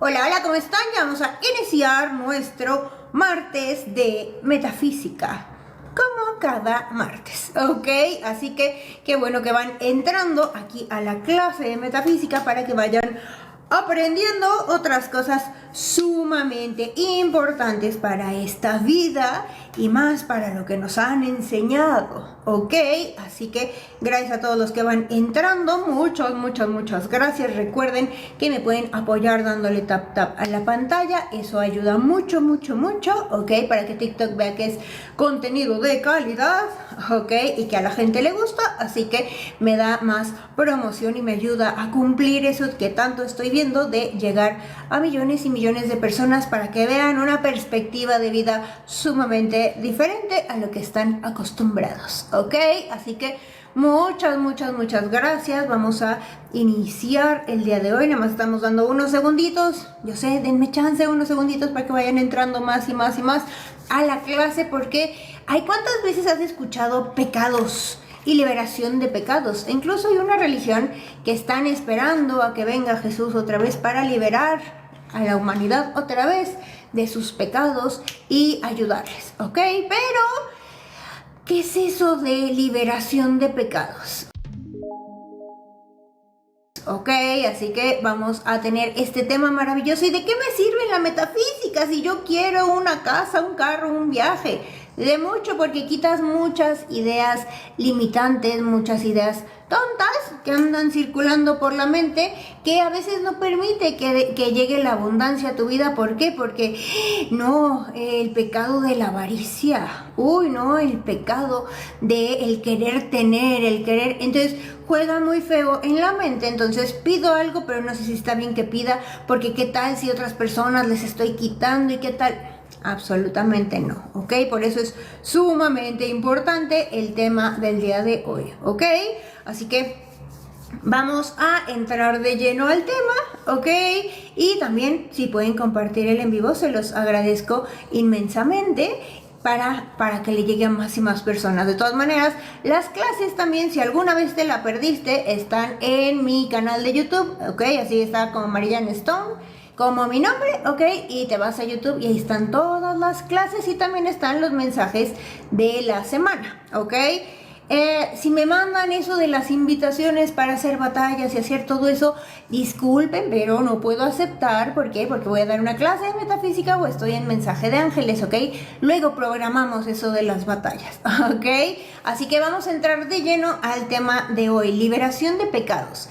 Hola, hola, ¿cómo están? Ya vamos a iniciar nuestro martes de metafísica, como cada martes, ¿ok? Así que qué bueno que van entrando aquí a la clase de metafísica para que vayan aprendiendo otras cosas sumamente importantes para esta vida y más para lo que nos han enseñado, ¿ok? Así que gracias a todos los que van entrando, muchas gracias. Recuerden que me pueden apoyar dándole tap a la pantalla, eso ayuda mucho, ¿ok? Para que TikTok vea que es contenido de calidad, ¿ok? Y que a la gente le gusta, así que me da más promoción y me ayuda a cumplir eso que tanto estoy viendo, de llegar a millones y millones de personas para que vean una perspectiva de vida sumamente diferente a lo que están acostumbrados, ¿ok? Así que muchas gracias. Vamos a iniciar el día de hoy. Nada más estamos dando unos segunditos. Yo sé, denme chance unos segunditos para que vayan entrando más y más a la clase, porque ¿cuántas veces has escuchado pecados y liberación de pecados? E incluso hay una religión que están esperando a que venga Jesús otra vez para liberar a la humanidad otra vez de sus pecados y ayudarles, ¿ok? Pero ¿qué es eso de liberación de pecados? Ok, así que vamos a tener este tema maravilloso. ¿Y de qué me sirve la metafísica si yo quiero una casa, un carro, un viaje? De mucho, porque quitas muchas ideas limitantes, muchas ideas tontas que andan circulando por la mente, que a veces no permite que llegue la abundancia a tu vida. ¿Por qué? Porque no, el pecado de la avaricia, no, el pecado de el querer tener, el querer, entonces juega muy feo en la mente. Entonces pido algo, pero no sé si está bien que pida, porque qué tal si otras personas les estoy quitando, y qué tal. Absolutamente no, ¿ok? Por eso es sumamente importante el tema del día de hoy, ¿ok? Así que vamos a entrar de lleno al tema, ¿ok? Y también si pueden compartir el en vivo, se los agradezco inmensamente para que le llegue a más y más personas. De todas maneras, las clases también, si alguna vez te la perdiste, están en mi canal de YouTube, ¿ok? Así está como Marianne Stone, como mi nombre, ¿ok? Y te vas a YouTube y ahí están todas las clases y también están los mensajes de la semana, ¿ok? Si me mandan eso de las invitaciones para hacer batallas y hacer todo eso, disculpen, pero no puedo aceptar. ¿Por qué? Porque voy a dar una clase de metafísica o estoy en mensaje de ángeles, ¿ok? Luego programamos eso de las batallas, ¿ok? Así que vamos a entrar de lleno al tema de hoy, liberación de pecados.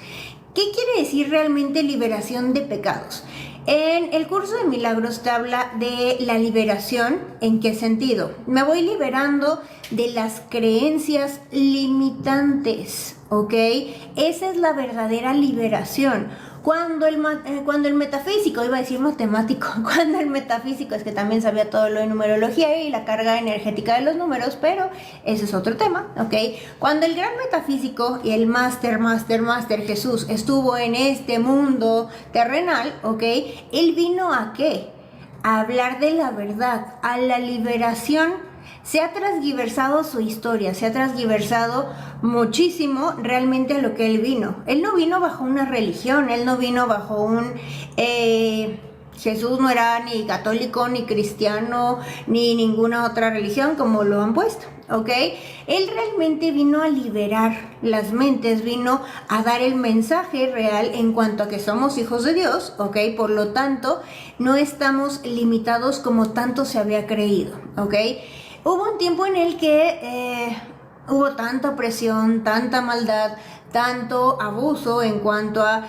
¿Qué quiere decir realmente liberación de pecados? En el curso de milagros te habla de la liberación. ¿En qué sentido? Me voy liberando de las creencias limitantes, ¿ok? Esa es la verdadera liberación. Cuando el metafísico, iba a decir matemático, cuando el metafísico, es que también sabía todo lo de numerología y la carga energética de los números, pero ese es otro tema, ¿ok? Cuando el gran metafísico y el máster Jesús estuvo en este mundo terrenal, ¿ok? Él vino ¿a qué? A hablar de la verdad, a la liberación. Se ha transgiversado su historia, se ha transgiversado muchísimo realmente a lo que él vino. Él no vino bajo una religión, él no vino bajo un... Jesús no era ni católico, ni cristiano, ni ninguna otra religión como lo han puesto, ¿ok? Él realmente vino a liberar las mentes, vino a dar el mensaje real en cuanto a que somos hijos de Dios, ¿ok? Por lo tanto, no estamos limitados como tanto se había creído, ¿ok? Hubo un tiempo en el que hubo tanta opresión, tanta maldad, tanto abuso en cuanto a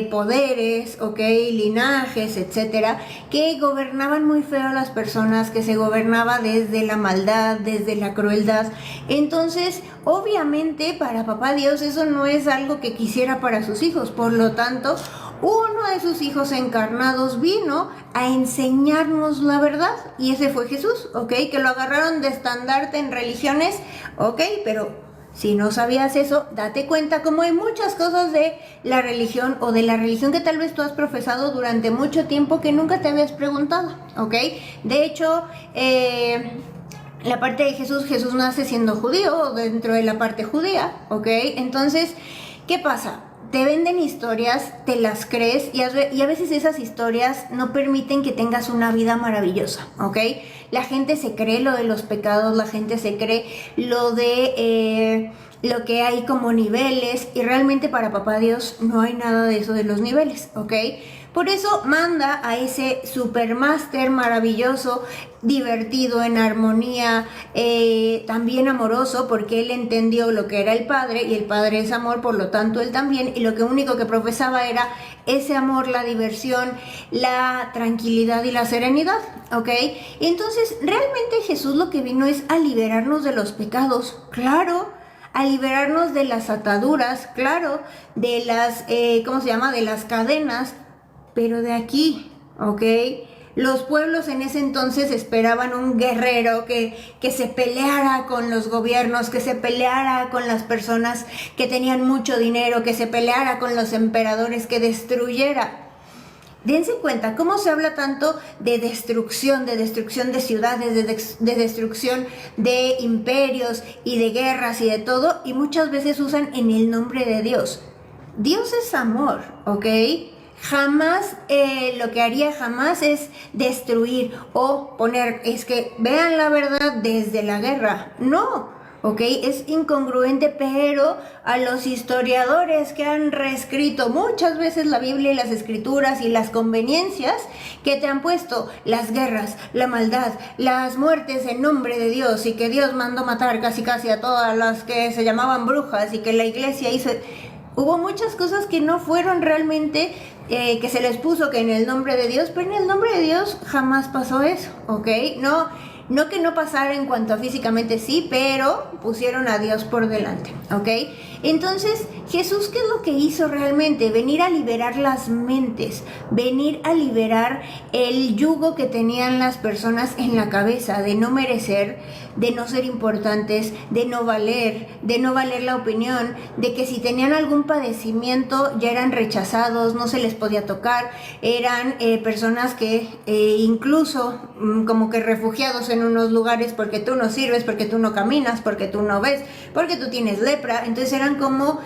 poderes, ¿ok? Linajes, etcétera, que gobernaban muy feo a las personas, que se gobernaba desde la maldad, desde la crueldad. Entonces, obviamente, para Papá Dios eso no es algo que quisiera para sus hijos. Por lo tanto, uno de sus hijos encarnados vino a enseñarnos la verdad, y ese fue Jesús, ¿ok? Que lo agarraron de estandarte en religiones, ¿ok? Pero si no sabías eso, date cuenta como hay muchas cosas de la religión o de la religión que tal vez tú has profesado durante mucho tiempo que nunca te habías preguntado, ¿ok? De hecho, la parte de Jesús nace siendo judío, dentro de la parte judía, ¿ok? Entonces, ¿qué pasa? te venden historias, te las crees y a veces esas historias no permiten que tengas una vida maravillosa, ¿ok? La gente se cree lo de los pecados, la gente se cree lo de lo que hay como niveles y realmente para papá Dios no hay nada de eso de los niveles, ¿ok? Por eso manda a ese supermáster maravilloso, divertido, en armonía, también amoroso, porque él entendió lo que era el Padre, y el Padre es amor, por lo tanto él también, y lo que único que profesaba era ese amor, la diversión, la tranquilidad y la serenidad, ¿ok? Y entonces realmente Jesús lo que vino es a liberarnos de los pecados, claro, a liberarnos de las ataduras, claro, de las, ¿cómo se llama?, de las cadenas, pero de aquí, ¿ok? Los pueblos en ese entonces esperaban un guerrero que se peleara con los gobiernos, que se peleara con las personas que tenían mucho dinero, que se peleara con los emperadores, que destruyera. Dense cuenta cómo se habla tanto de destrucción de ciudades, de destrucción de imperios y de guerras y de todo, y muchas veces usan en el nombre de Dios. Dios es amor, ¿ok? Jamás, lo que haría jamás es destruir o poner, es que vean la verdad desde la guerra. No, ¿ok? Es incongruente, pero a los historiadores que han reescrito muchas veces la Biblia y las escrituras y las conveniencias que te han puesto las guerras, la maldad, las muertes en nombre de Dios y que Dios mandó matar casi a todas las que se llamaban brujas y que la iglesia hizo... Hubo muchas cosas que no fueron realmente, que se les puso que en el nombre de Dios, pero en el nombre de Dios jamás pasó eso, ¿ok? No que no pasara en cuanto a físicamente sí, pero pusieron a Dios por delante, ¿ok? Entonces, Jesús, ¿qué es lo que hizo realmente? Venir a liberar las mentes, venir a liberar el yugo que tenían las personas en la cabeza de no merecer, de no ser importantes, de no valer la opinión, de que si tenían algún padecimiento ya eran rechazados, no se les podía tocar, eran personas que incluso como que refugiados en unos lugares porque tú no sirves, porque tú no caminas, porque tú no ves, porque tú tienes lepra. Entonces eran como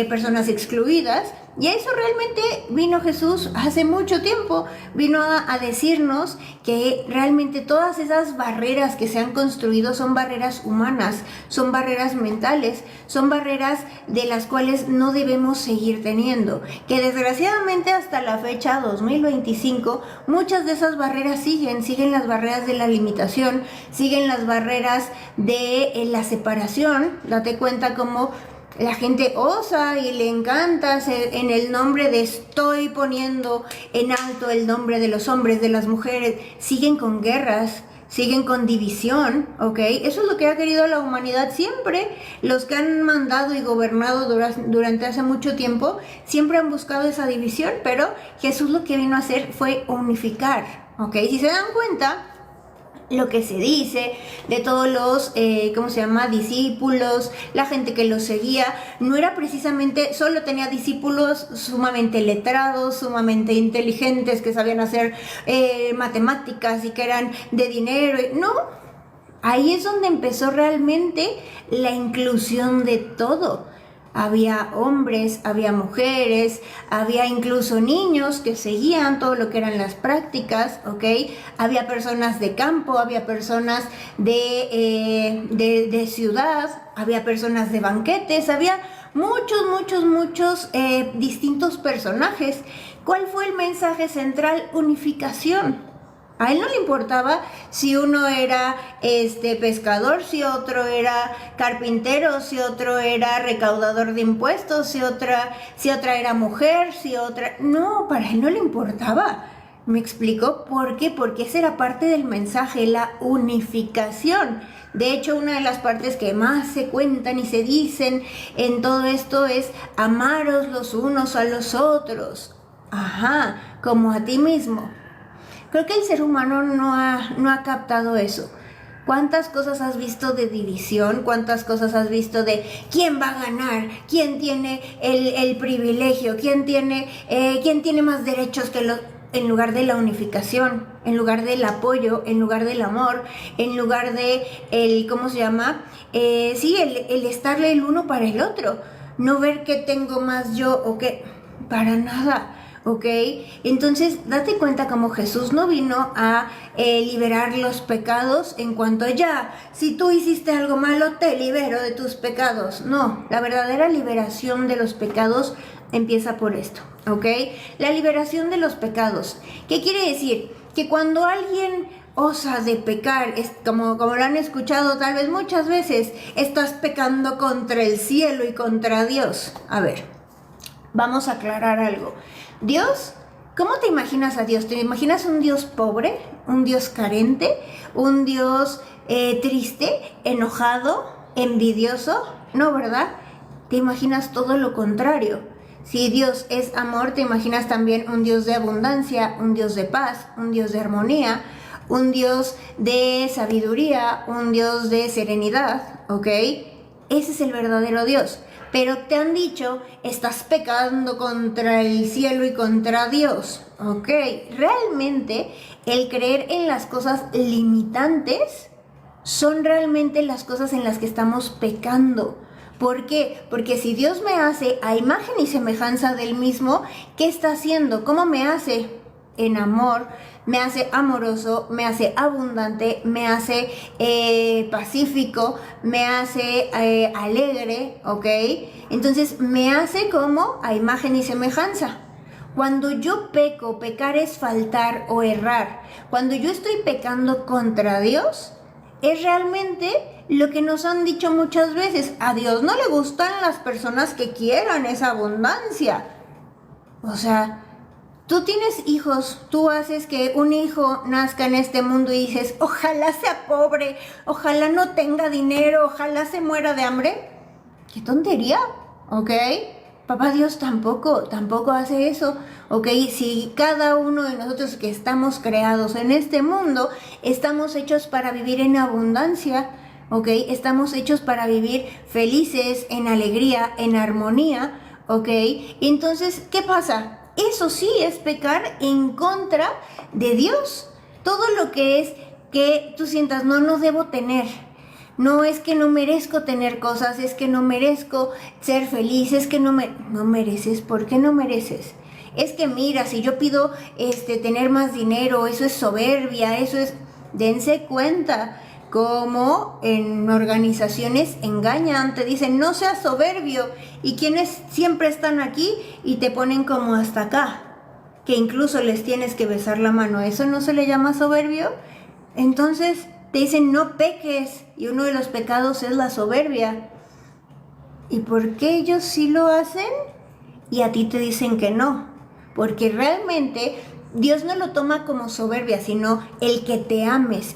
personas excluidas. Y a eso realmente vino Jesús hace mucho tiempo, vino a decirnos que realmente todas esas barreras que se han construido son barreras humanas, son barreras mentales, son barreras de las cuales no debemos seguir teniendo, que desgraciadamente hasta la fecha 2025 muchas de esas barreras siguen las barreras de la limitación, siguen las barreras de la separación. Date cuenta cómo la gente osa y le encanta en el nombre de estoy poniendo en alto el nombre de los hombres, de las mujeres, siguen con guerras, siguen con división, ¿ok? Eso es lo que ha querido la humanidad siempre. Los que han mandado y gobernado durante hace mucho tiempo siempre han buscado esa división, pero Jesús lo que vino a hacer fue unificar, ¿ok? Si se dan cuenta, lo que se dice de todos los, discípulos, la gente que los seguía, no era precisamente, solo tenía discípulos sumamente letrados, sumamente inteligentes, que sabían hacer matemáticas y que eran de dinero, no. Ahí es donde empezó realmente la inclusión de todo. Había hombres, había mujeres, había incluso niños que seguían todo lo que eran las prácticas, ¿ok? Había personas de campo, había personas de ciudad, había personas de banquetes, había muchos distintos personajes. ¿Cuál fue el mensaje central? Unificación. A él no le importaba si uno era pescador, si otro era carpintero, si otro era recaudador de impuestos, si otra era mujer, si otra... No, para él no le importaba. ¿Me explico? ¿Por qué? Porque esa era parte del mensaje, la unificación. De hecho, una de las partes que más se cuentan y se dicen en todo esto es amaros los unos a los otros. Ajá, como a ti mismo. Creo que el ser humano no ha captado eso. ¿Cuántas cosas has visto de división? ¿Cuántas cosas has visto de quién va a ganar? ¿Quién tiene el privilegio? ¿Quién tiene más derechos que los? En lugar de la unificación, en lugar del apoyo, en lugar del amor, en lugar de el estarle el uno para el otro. no ver que tengo más yo o que para nada. ¿Ok? Entonces, date cuenta como Jesús no vino a liberar los pecados en cuanto ya, si tú hiciste algo malo, te libero de tus pecados. No, la verdadera liberación de los pecados empieza por esto, ¿ok? La liberación de los pecados. ¿Qué quiere decir? Que cuando alguien osa de pecar, es como lo han escuchado tal vez muchas veces, estás pecando contra el cielo y contra Dios. A ver, vamos a aclarar algo. Dios, ¿cómo te imaginas a Dios? ¿Te imaginas un Dios pobre, un Dios carente, un Dios triste, enojado, envidioso? No, ¿verdad? Te imaginas todo lo contrario. Si Dios es amor, te imaginas también un Dios de abundancia, un Dios de paz, un Dios de armonía, un Dios de sabiduría, un Dios de serenidad, ¿ok? Ese es el verdadero Dios. Pero te han dicho, estás pecando contra el cielo y contra Dios, ¿ok? Realmente el creer en las cosas limitantes son realmente las cosas en las que estamos pecando. ¿Por qué? Porque si Dios me hace a imagen y semejanza del mismo, ¿qué está haciendo? ¿Cómo me hace? En amor, me hace amoroso, me hace abundante, me hace pacífico, me hace alegre, ¿ok? Entonces me hace como a imagen y semejanza. Cuando yo peco, pecar es faltar o errar. Cuando yo estoy pecando contra Dios, es realmente lo que nos han dicho muchas veces. A Dios no le gustan las personas que quieran esa abundancia. O sea, tú tienes hijos, tú haces que un hijo nazca en este mundo y dices, ojalá sea pobre, ojalá no tenga dinero, ojalá se muera de hambre. ¡Qué tontería! ¿Ok? Papá Dios tampoco hace eso. ¿Ok? Si cada uno de nosotros que estamos creados en este mundo, estamos hechos para vivir en abundancia, ¿ok? Estamos hechos para vivir felices, en alegría, en armonía, ¿ok? Entonces, ¿qué pasa? Eso sí es pecar en contra de Dios. Todo lo que es que tú sientas, no debo tener. No es que no merezco tener cosas, es que no merezco ser feliz, es que no mereces. ¿Por qué no mereces? Es que mira, si yo pido tener más dinero, eso es soberbia, eso es... Dense cuenta como en organizaciones engañan, te dicen no seas soberbio, y quienes siempre están aquí y te ponen como hasta acá, que incluso les tienes que besar la mano. ¿Eso no se le llama soberbio? Entonces te dicen no peques, y uno de los pecados es la soberbia. ¿Y por qué ellos sí lo hacen y a ti te dicen que no? Porque realmente Dios no lo toma como soberbia, sino el que te ames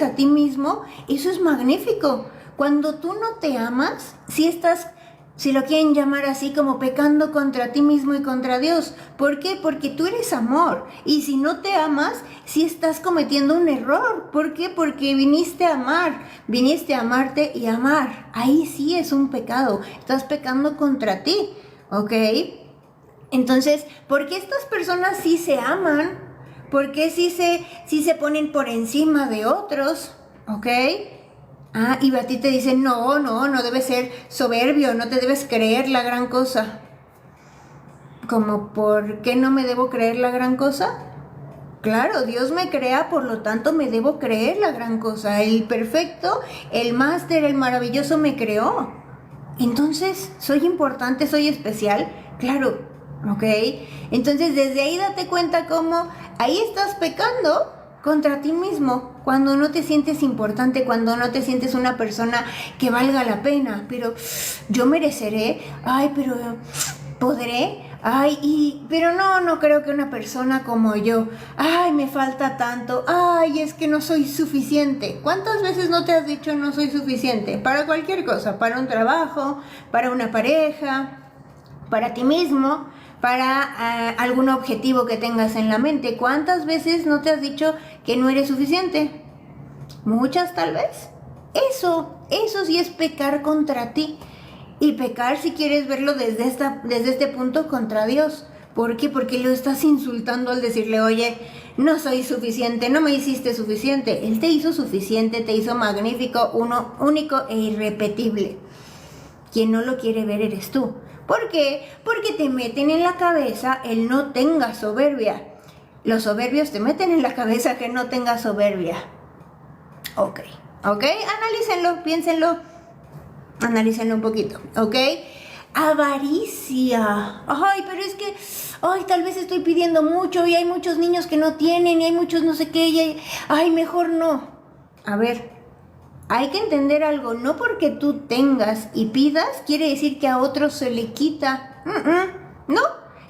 a ti mismo. Eso es magnífico. Cuando tú no te amas, si lo quieren llamar así, como pecando contra ti mismo y contra Dios. ¿Por qué? Porque tú eres amor. Y si no te amas, sí estás cometiendo un error. ¿Por qué? Porque viniste a amar, viniste a amarte y amar. Ahí sí es un pecado. Estás pecando contra ti, ¿ok? Entonces, ¿por qué estas personas sí se aman? ¿Por qué sí se ponen por encima de otros? ¿Ok? Y a ti te dicen, no debes ser soberbio, no te debes creer la gran cosa. ¿Cómo por qué no me debo creer la gran cosa? Claro, Dios me crea, por lo tanto me debo creer la gran cosa. El perfecto, el máster, el maravilloso me creó. Entonces, ¿soy importante, soy especial? Claro, ¿ok? Entonces, desde ahí date cuenta cómo ahí estás pecando contra ti mismo, cuando no te sientes importante, cuando no te sientes una persona que valga la pena. Pero yo mereceré, pero podré, pero no creo que una persona como yo, me falta tanto, es que no soy suficiente. ¿Cuántas veces no te has dicho no soy suficiente? Para cualquier cosa, para un trabajo, para una pareja, para ti mismo, para algún objetivo que tengas en la mente. ¿Cuántas veces no te has dicho que no eres suficiente? Muchas tal vez. Eso sí es pecar contra ti. Y pecar, si quieres verlo desde este punto, contra Dios. ¿Por qué? Porque lo estás insultando al decirle, oye, no soy suficiente, no me hiciste suficiente. Él te hizo suficiente, te hizo magnífico, único e irrepetible. quien no lo quiere ver eres tú. ¿Por qué? Porque te meten en la cabeza el no tengas soberbia. Los soberbios te meten en la cabeza que no tengas soberbia. Ok, analícenlo, piénsenlo, analícenlo un poquito, ok. Avaricia. Ay, pero es que, tal vez estoy pidiendo mucho y hay muchos niños que no tienen y hay muchos no sé qué y mejor no. A ver, hay que entender algo, no porque tú tengas y pidas quiere decir que a otros se le quita. No.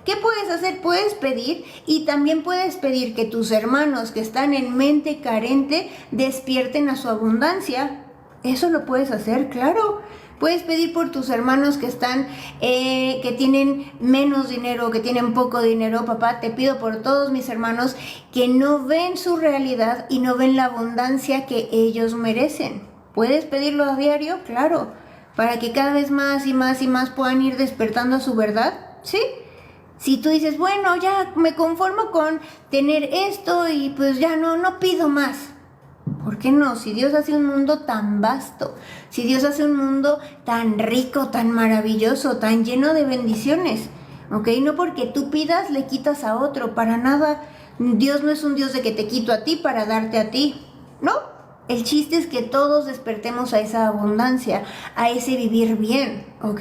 ¿Qué puedes hacer? Puedes pedir y también puedes pedir que tus hermanos que están en mente carente despierten a su abundancia. Eso lo puedes hacer, claro. Puedes pedir por tus hermanos que están, que tienen menos dinero, que tienen poco dinero. Papá, te pido por todos mis hermanos que no ven su realidad y no ven la abundancia que ellos merecen. ¿Puedes pedirlo a diario? Claro. Para que cada vez más y más y más puedan ir despertando a su verdad. ¿Sí? Si tú dices, bueno, ya me conformo con tener esto y pues ya no pido más. ¿Por qué no? Si Dios hace un mundo tan vasto, si Dios hace un mundo tan rico, tan maravilloso, tan lleno de bendiciones, ¿ok? No porque tú pidas le quitas a otro, para nada. Dios no es un Dios de que te quito a ti para darte a ti, ¿no? El chiste es que todos despertemos a esa abundancia, a ese vivir bien, ¿ok?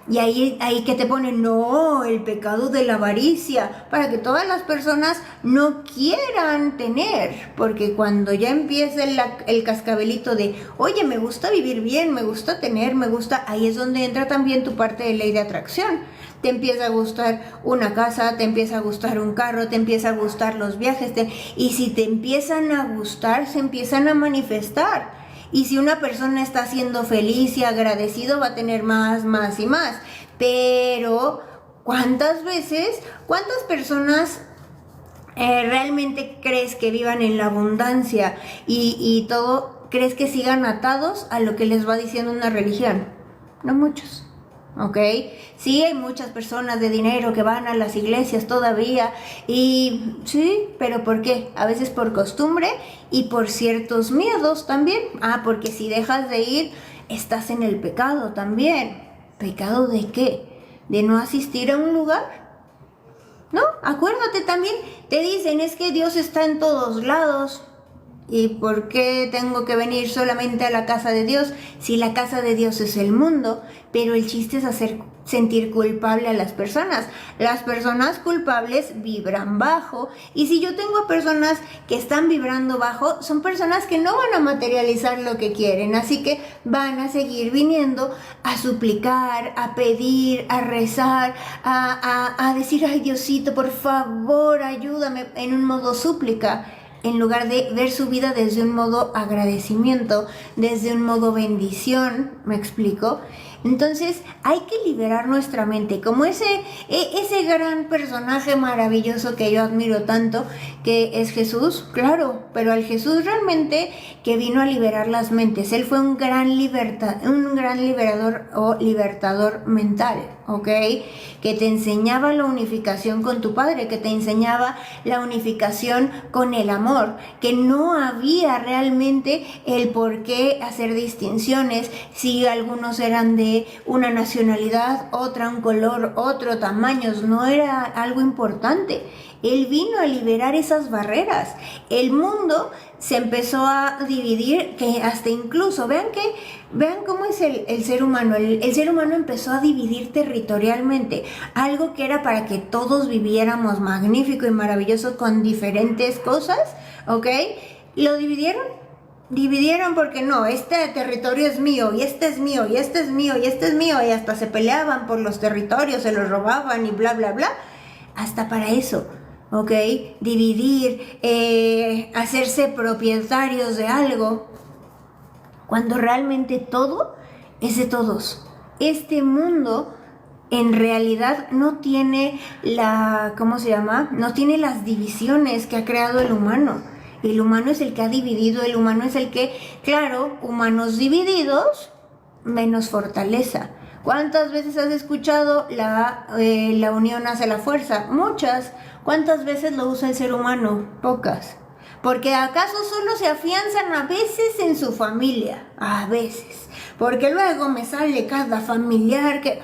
Y ahí que te ponen, no, el pecado de la avaricia, para que todas las personas no quieran tener, porque cuando ya empieza el cascabelito de, oye, me gusta vivir bien, me gusta tener, me gusta, ahí es donde entra también tu parte de ley de atracción. Te empieza a gustar una casa, te empieza a gustar un carro, te empieza a gustar los viajes, y si te empiezan a gustar, se empiezan a manifestar. Y si una persona está siendo feliz y agradecido, va a tener más y más. Pero, ¿cuántas personas realmente crees que vivan en la abundancia y todo, crees que sigan atados a lo que les va diciendo una religión? No muchos. ¿Ok? Sí, hay muchas personas de dinero que van a las iglesias todavía y sí, pero ¿por qué? A veces por costumbre y por ciertos miedos también. Porque si dejas de ir, estás en el pecado también. ¿Pecado de qué? ¿De no asistir a un lugar? ¿No? Acuérdate también, te dicen, es que Dios está en todos lados. ¿Y por qué tengo que venir solamente a la casa de Dios si la casa de Dios es el mundo? Pero el chiste es hacer sentir culpable a las personas. Las personas culpables vibran bajo. Y si yo tengo personas que están vibrando bajo, son personas que no van a materializar lo que quieren. Así que van a seguir viniendo a suplicar, a pedir, a rezar, a decir, ay Diosito, por favor, ayúdame, en un modo súplica, en lugar de ver su vida desde un modo agradecimiento, desde un modo bendición. ¿Me explico? Entonces hay que liberar nuestra mente, como ese gran personaje maravilloso que yo admiro tanto, que es Jesús, claro, pero al Jesús realmente que vino a liberar las mentes. Él fue un gran liberador o libertador mental, ¿ok? Que te enseñaba la unificación con tu Padre, que te enseñaba la unificación con el amor, que no había realmente el por qué hacer distinciones, si algunos eran de una nacionalidad, otra un color, otro tamaños, no era algo importante. Él vino a liberar esas barreras. El mundo se empezó a dividir, que hasta incluso, vean cómo es el ser humano. El ser humano empezó a dividir territorialmente, algo que era para que todos viviéramos magnífico y maravilloso con diferentes cosas, ¿ok? Lo dividieron porque no, este territorio es mío, y este es mío, y este es mío, y este es mío, y hasta se peleaban por los territorios, se los robaban y bla, bla, bla. Hasta para eso, ¿ok? Dividir, hacerse propietarios de algo, cuando realmente todo es de todos. Este mundo en realidad no tiene no tiene las divisiones que ha creado el humano. El humano es el que ha dividido, el humano es el que, claro, humanos divididos, menos fortaleza. ¿Cuántas veces has escuchado la unión hace la fuerza? Muchas. ¿Cuántas veces lo usa el ser humano? Pocas. Porque acaso solo se afianzan a veces en su familia, a veces. Porque luego me sale cada familiar que...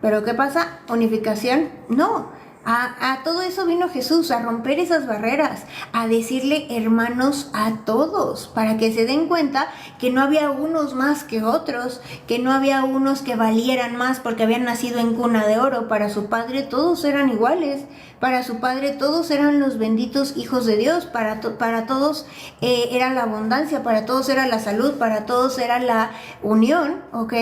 ¿Pero qué pasa? ¿Unificación? No. A todo eso vino Jesús, a romper esas barreras, a decirle hermanos a todos, para que se den cuenta que no había unos más que otros, que no había unos que valieran más porque habían nacido en cuna de oro. Para su Padre todos eran iguales, para su Padre todos eran los benditos hijos de Dios, para todos era la abundancia, para todos era la salud, para todos era la unión, ¿ok?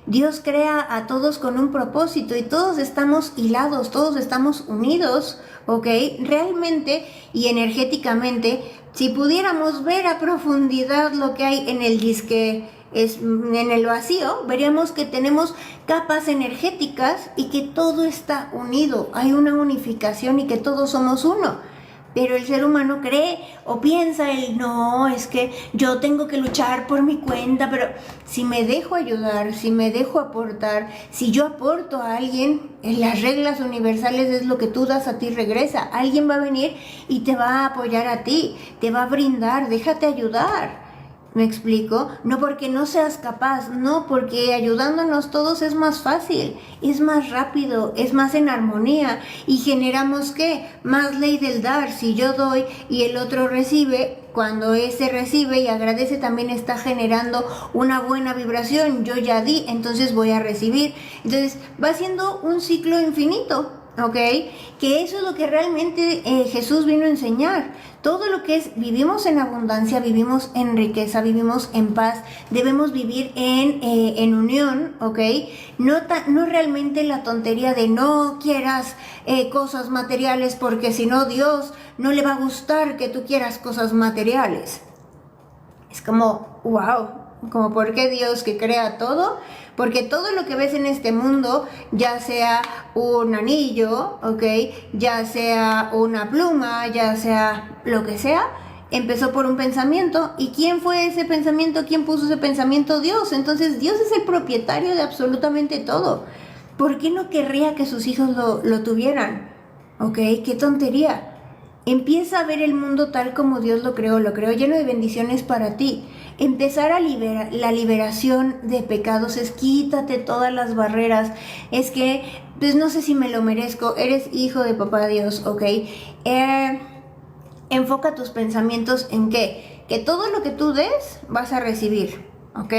Dios crea a todos con un propósito y todos estamos hilados, todos estamos unidos, ¿ok? Realmente y energéticamente, si pudiéramos ver a profundidad lo que hay en el disque, en el vacío, veríamos que tenemos capas energéticas y que todo está unido, hay una unificación y que todos somos uno. Pero el ser humano cree o piensa, no, es que yo tengo que luchar por mi cuenta, pero si me dejo ayudar, si me dejo aportar, si yo aporto a alguien, en las reglas universales es lo que tú das a ti regresa. Alguien va a venir y te va a apoyar a ti, te va a brindar, déjate ayudar. ¿Me explico? No porque no seas capaz, no, porque ayudándonos todos es más fácil, es más rápido, es más en armonía y generamos ¿qué? Más ley del dar. Si yo doy y el otro recibe, cuando ese recibe y agradece también está generando una buena vibración. Yo ya di, entonces voy a recibir. Entonces va siendo un ciclo infinito. ¿Ok? Que eso es lo que realmente Jesús vino a enseñar. Todo lo que es, vivimos en abundancia, vivimos en riqueza, vivimos en paz, debemos vivir en unión, ¿ok? No realmente la tontería de no quieras cosas materiales porque si no Dios no le va a gustar que tú quieras cosas materiales. Es como, wow. Como ¿por qué Dios que crea todo? Porque todo lo que ves en este mundo, ya sea un anillo, ¿ok? Ya sea una pluma, ya sea lo que sea, empezó por un pensamiento. ¿Y quién fue ese pensamiento? ¿Quién puso ese pensamiento? Dios. Entonces Dios es el propietario de absolutamente todo. ¿Por qué no querría que sus hijos lo tuvieran? ¿Ok? ¡Qué tontería! Empieza a ver el mundo tal como Dios lo creó lleno de bendiciones para ti. Empezar a la liberación de pecados es quítate todas las barreras. Es que, pues no sé si me lo merezco, eres hijo de papá Dios, ¿ok? Enfoca tus pensamientos en ¿qué? Que todo lo que tú des vas a recibir, ¿ok?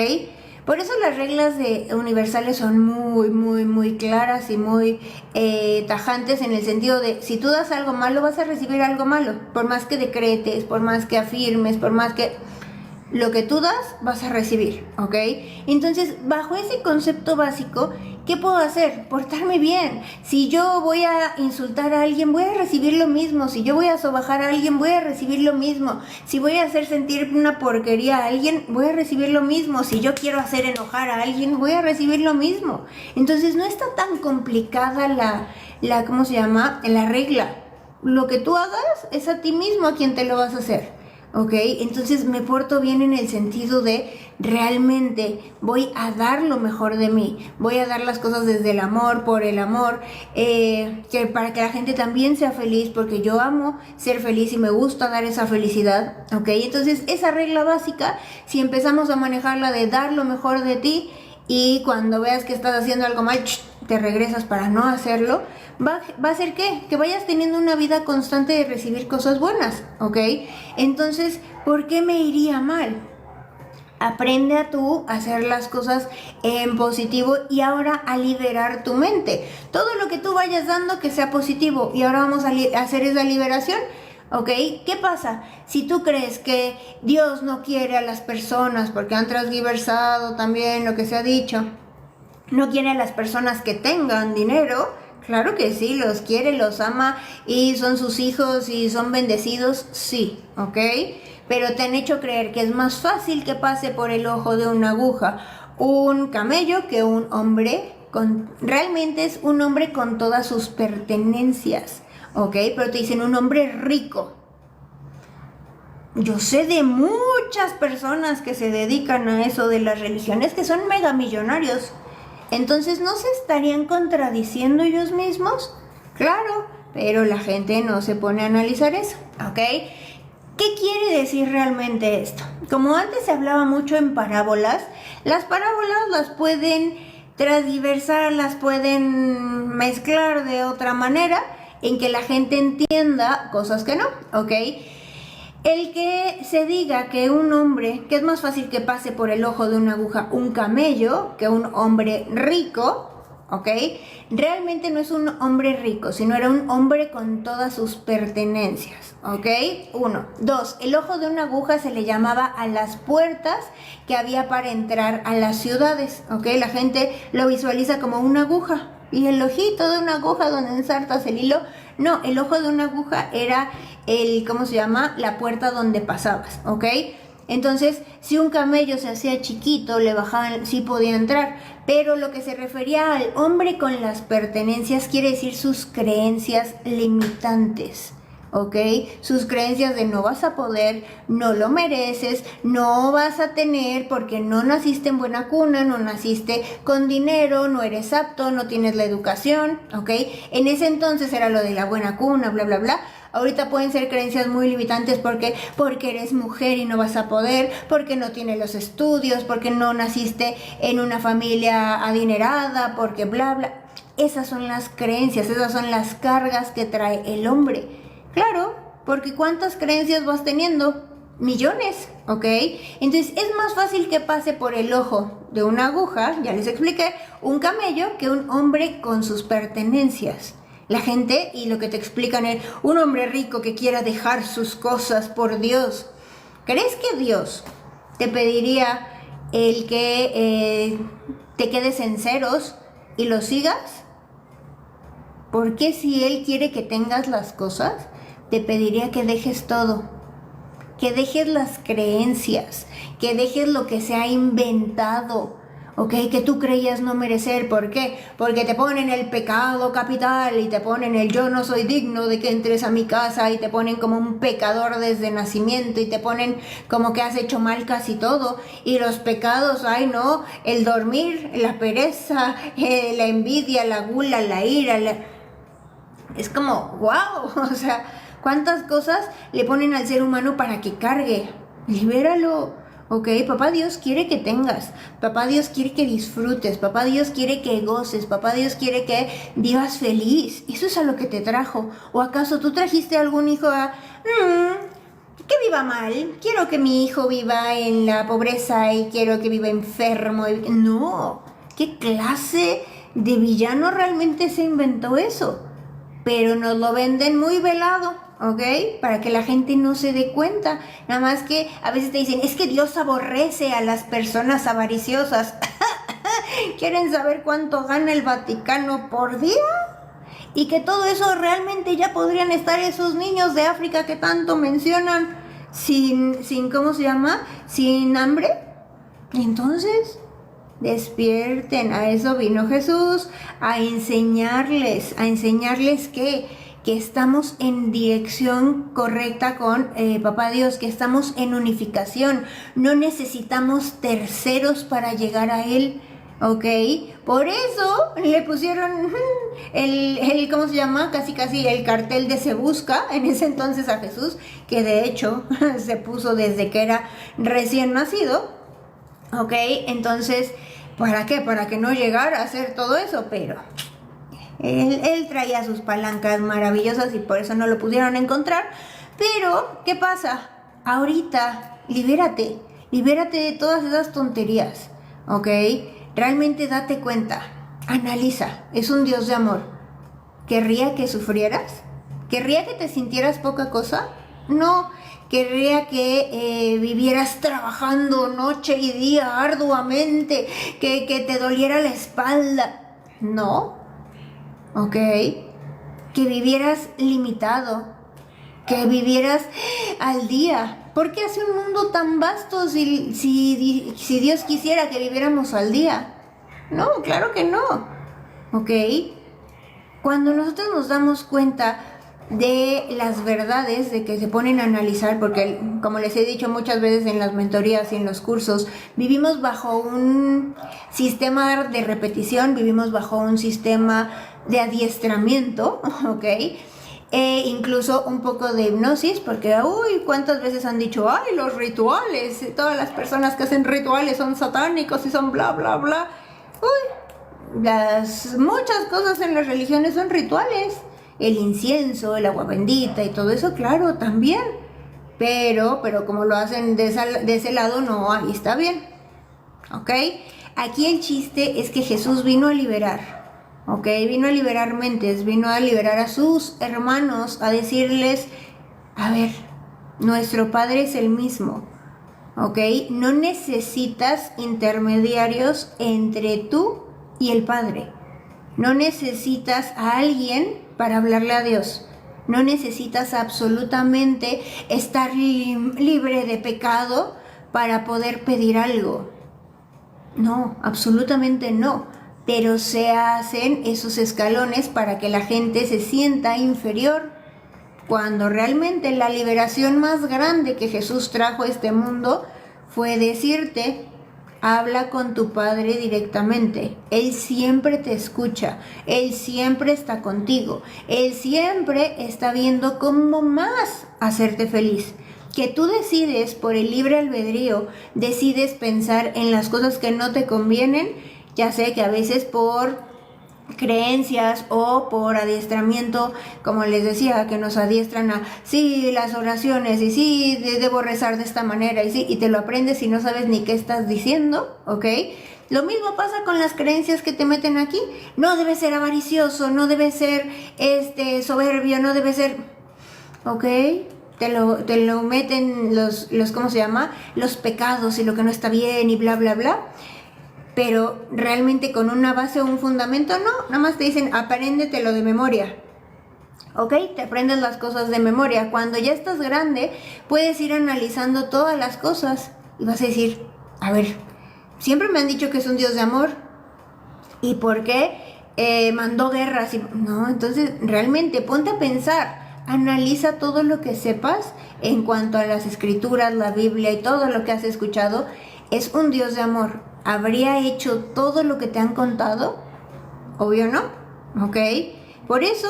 Por eso las reglas universales son muy, muy, muy claras y muy tajantes en el sentido de si tú das algo malo vas a recibir algo malo, por más que decretes, por más que afirmes, por más que... Lo que tú das, vas a recibir, ¿ok? Entonces, bajo ese concepto básico, ¿qué puedo hacer? Portarme bien. Si yo voy a insultar a alguien, voy a recibir lo mismo. Si yo voy a sobajar a alguien, voy a recibir lo mismo. Si voy a hacer sentir una porquería a alguien, voy a recibir lo mismo. Si yo quiero hacer enojar a alguien, voy a recibir lo mismo. Entonces, no está tan complicada ¿cómo se llama? La regla. Lo que tú hagas es a ti mismo a quien te lo vas a hacer. ¿Ok? Entonces me porto bien en el sentido de realmente voy a dar lo mejor de mí, voy a dar las cosas desde el amor, por el amor, para que la gente también sea feliz, porque yo amo ser feliz y me gusta dar esa felicidad, ¿ok? Entonces esa regla básica, si empezamos a manejarla de dar lo mejor de ti y cuando veas que estás haciendo algo mal, te regresas para no hacerlo, va a hacer ¿qué? Que vayas teniendo una vida constante de recibir cosas buenas, ¿ok? Entonces, ¿por qué me iría mal? Aprende a tú hacer las cosas en positivo y ahora a liberar tu mente. Todo lo que tú vayas dando que sea positivo y ahora vamos a hacer esa liberación. ¿Ok? ¿Qué pasa? Si tú crees que Dios no quiere a las personas porque han transgiversado también lo que se ha dicho, no quiere a las personas que tengan dinero, claro que sí, los quiere, los ama y son sus hijos y son bendecidos, sí, ¿ok? Pero te han hecho creer que es más fácil que pase por el ojo de una aguja un camello que un hombre realmente es un hombre con todas sus pertenencias, ¿ok? Pero te dicen un hombre rico. Yo sé de muchas personas que se dedican a eso de las religiones que son megamillonarios. Entonces, ¿no se estarían contradiciendo ellos mismos? Claro, pero la gente no se pone a analizar eso, ¿ok? ¿Qué quiere decir realmente esto? Como antes se hablaba mucho en parábolas, las parábolas las pueden transversar, las pueden mezclar de otra manera en que la gente entienda cosas que no, ¿ok? El que se diga que un hombre, que es más fácil que pase por el ojo de una aguja un camello que un hombre rico, ¿ok? Realmente no es un hombre rico, sino era un hombre con todas sus pertenencias, ¿ok? 1. 2. El ojo de una aguja se le llamaba a las puertas que había para entrar a las ciudades, ¿ok? La gente lo visualiza como una aguja. Y el ojito de una aguja donde ensartas el hilo, no, el ojo de una aguja era ¿cómo se llama? La puerta donde pasabas, ¿ok? Entonces, si un camello se hacía chiquito, le bajaban, sí podía entrar, pero lo que se refería al hombre con las pertenencias quiere decir sus creencias limitantes, ¿ok? Sus creencias de no vas a poder, no lo mereces, no vas a tener porque no naciste en buena cuna, no naciste con dinero, no eres apto, no tienes la educación, ¿ok? En ese entonces era lo de la buena cuna, bla, bla, bla. Ahorita pueden ser creencias muy limitantes porque eres mujer y no vas a poder, porque no tienes los estudios, porque no naciste en una familia adinerada, porque bla, bla. Esas son las creencias, esas son las cargas que trae el hombre. Claro, porque ¿cuántas creencias vas teniendo? Millones, ¿ok? Entonces es más fácil que pase por el ojo de una aguja, ya les expliqué, un camello que un hombre con sus pertenencias. La gente, y lo que te explican es, un hombre rico que quiera dejar sus cosas por Dios. ¿Crees que Dios te pediría el que te quedes en ceros y lo sigas? ¿Por qué si Él quiere que tengas las cosas, te pediría que dejes todo? Que dejes las creencias, que dejes lo que se ha inventado, ¿ok? Que tú creías no merecer. ¿Por qué? Porque te ponen el pecado capital y te ponen el yo no soy digno de que entres a mi casa y te ponen como un pecador desde nacimiento y te ponen como que has hecho mal casi todo. Y los pecados, ay no, el dormir, la pereza, la envidia, la gula, la ira, es como, wow, o sea, ¿cuántas cosas le ponen al ser humano para que cargue? Libéralo. Ok, papá Dios quiere que tengas, papá Dios quiere que disfrutes, papá Dios quiere que goces, papá Dios quiere que vivas feliz. Eso es a lo que te trajo. ¿O acaso tú trajiste a algún hijo a que viva mal? Quiero que mi hijo viva en la pobreza y quiero que viva enfermo. No, ¿qué clase de villano realmente se inventó eso? Pero nos lo venden muy velado, ¿ok? Para que la gente no se dé cuenta. Nada más que a veces te dicen, es que Dios aborrece a las personas avariciosas. ¿Quieren saber cuánto gana el Vaticano por día? Y que todo eso realmente ya podrían estar esos niños de África que tanto mencionan sin ¿cómo se llama? Sin hambre. Entonces, despierten, a eso vino Jesús, a enseñarles que estamos en dirección correcta con Papá Dios, que estamos en unificación, no necesitamos terceros para llegar a Él, ¿ok? Por eso le pusieron ¿cómo se llama? Casi el cartel de Se Busca en ese entonces a Jesús, que de hecho se puso desde que era recién nacido. Ok, entonces, ¿para qué? Para que no llegara a hacer todo eso, pero él traía sus palancas maravillosas y por eso no lo pudieron encontrar. Pero, ¿qué pasa? Ahorita, libérate de todas esas tonterías, ¿ok? Realmente date cuenta, analiza, es un Dios de amor. ¿Querría que sufrieras? ¿Querría que te sintieras poca cosa? No. Querría que vivieras trabajando noche y día arduamente, que te doliera la espalda. No, ¿ok? Que vivieras limitado, que vivieras al día. ¿Por qué hace un mundo tan vasto si Dios quisiera que viviéramos al día? No, claro que no, ¿ok? Cuando nosotros nos damos cuenta de las verdades, de que se ponen a analizar, porque como les he dicho muchas veces en las mentorías y en los cursos, vivimos bajo un sistema de repetición, vivimos bajo un sistema de adiestramiento, ¿ok? incluso un poco de hipnosis, porque, uy, ¿cuántas veces han dicho, ay, los rituales, todas las personas que hacen rituales son satánicos y son bla, bla, bla? Uy, muchas cosas en las religiones son rituales. El incienso, el agua bendita y todo eso, claro, también. Pero como lo hacen de ese lado, no, ahí está bien. ¿Ok? Aquí el chiste es que Jesús vino a liberar. ¿Ok? Vino a liberar mentes, vino a liberar a sus hermanos, a decirles, a ver, nuestro Padre es el mismo. ¿Ok? No necesitas intermediarios entre tú y el Padre. No necesitas a alguien para hablarle a Dios. No necesitas absolutamente estar libre de pecado para poder pedir algo. No, absolutamente no. Pero se hacen esos escalones para que la gente se sienta inferior, cuando realmente la liberación más grande que Jesús trajo a este mundo fue decirte, habla con tu Padre directamente. Él siempre te escucha, Él siempre está contigo, Él siempre está viendo cómo más hacerte feliz. Que tú decides por el libre albedrío, decides pensar en las cosas que no te convienen, ya sé que a veces por creencias o por adiestramiento, como les decía, que nos adiestran a, sí, las oraciones, y sí, debo rezar de esta manera, y sí, y te lo aprendes y no sabes ni qué estás diciendo, ¿ok? Lo mismo pasa con las creencias que te meten aquí. No debes ser avaricioso, no debes ser soberbio, no debes ser, ¿ok? Te lo meten los ¿cómo se llama? Los pecados y lo que no está bien y bla, bla, bla. Pero realmente con una base o un fundamento, no. Nada más te dicen, apréndetelo de memoria. ¿Ok? Te aprendes las cosas de memoria. Cuando ya estás grande, puedes ir analizando todas las cosas y vas a decir, a ver, siempre me han dicho que es un Dios de amor. ¿Y por qué mandó guerras? No, entonces realmente ponte a pensar. Analiza todo lo que sepas en cuanto a las escrituras, la Biblia y todo lo que has escuchado. Es un Dios de amor. ¿Habría hecho todo lo que te han contado? Obvio no, ¿ok? Por eso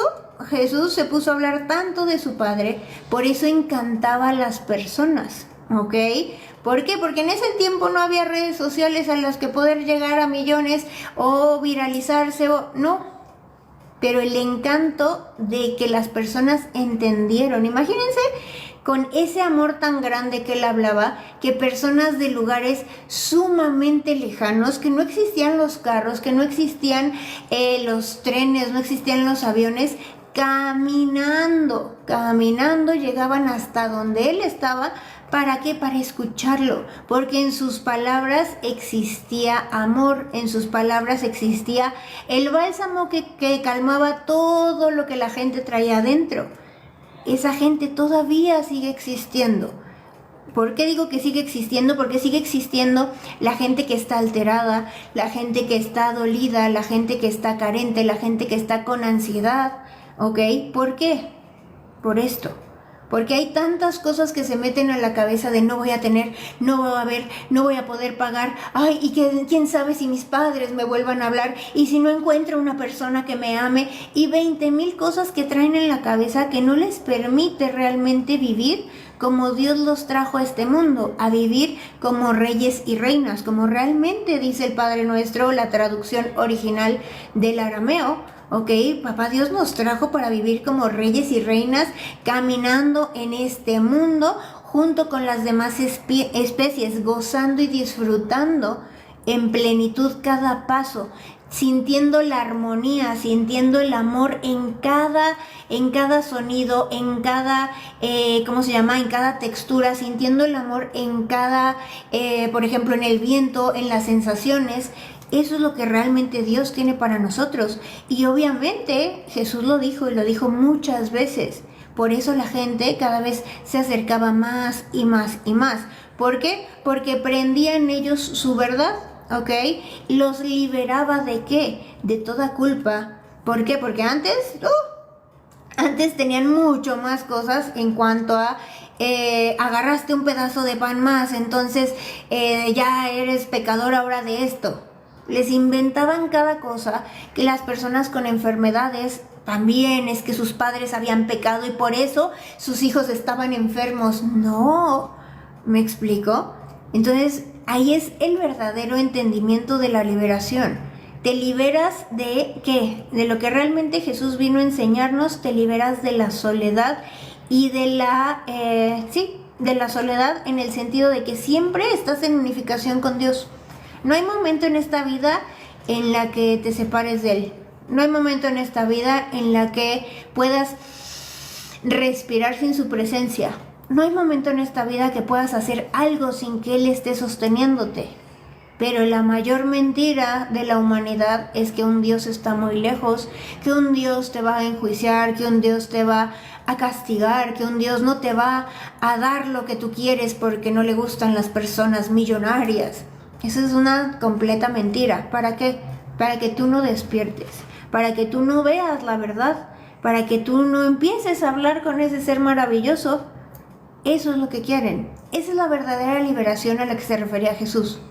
Jesús se puso a hablar tanto de su Padre, por eso encantaba a las personas, ¿ok? ¿Por qué? Porque en ese tiempo no había redes sociales a las que poder llegar a millones o viralizarse o no. Pero el encanto de que las personas entendieron, imagínense con ese amor tan grande que él hablaba, que personas de lugares sumamente lejanos, que no existían los carros, que no existían los trenes, no existían los aviones, caminando llegaban hasta donde él estaba. ¿Para qué? Para escucharlo, porque en sus palabras existía amor, en sus palabras existía el bálsamo que calmaba todo lo que la gente traía adentro. Esa gente todavía sigue existiendo. ¿Por qué digo que sigue existiendo? Porque sigue existiendo la gente que está alterada, la gente que está dolida, la gente que está carente, la gente que está con ansiedad, ¿ok? ¿Por qué? Por esto. Porque hay tantas cosas que se meten a la cabeza de no voy a tener, no voy a ver, no voy a poder pagar. Ay, y quién sabe si mis padres me vuelvan a hablar, y si no encuentro una persona que me ame, y 20,000 cosas que traen en la cabeza que no les permite realmente vivir como Dios los trajo a este mundo, a vivir como reyes y reinas, como realmente dice el Padre Nuestro, la traducción original del arameo. Ok, Papá Dios nos trajo para vivir como reyes y reinas, caminando en este mundo junto con las demás especies, gozando y disfrutando en plenitud cada paso, sintiendo la armonía, sintiendo el amor en cada sonido, en cada, ¿cómo se llama? En cada textura, sintiendo el amor en cada, por ejemplo, en el viento, en las sensaciones. Eso es lo que realmente Dios tiene para nosotros. Y obviamente Jesús lo dijo, y lo dijo muchas veces. Por eso la gente cada vez se acercaba más y más y más. ¿Por qué? Porque prendía en ellos su verdad, ¿ok? Los liberaba ¿de qué? De toda culpa. ¿Por qué? Porque antes tenían mucho más cosas en cuanto a agarraste un pedazo de pan más, entonces ya eres pecador ahora de esto. Les inventaban cada cosa que las personas con enfermedades también es que sus padres habían pecado y por eso sus hijos estaban enfermos. No, ¿me explico? Entonces, ahí es el verdadero entendimiento de la liberación. Te liberas de ¿qué? De lo que realmente Jesús vino a enseñarnos, te liberas de la soledad y de de la soledad en el sentido de que siempre estás en unificación con Dios. No hay momento en esta vida en la que te separes de Él. No hay momento en esta vida en la que puedas respirar sin su presencia. No hay momento en esta vida que puedas hacer algo sin que Él esté sosteniéndote. Pero la mayor mentira de la humanidad es que un Dios está muy lejos, que un Dios te va a enjuiciar, que un Dios te va a castigar, que un Dios no te va a dar lo que tú quieres porque no le gustan las personas millonarias. Esa es una completa mentira. ¿Para qué? Para que tú no despiertes, para que tú no veas la verdad, para que tú no empieces a hablar con ese ser maravilloso. Eso es lo que quieren. Esa es la verdadera liberación a la que se refería Jesús.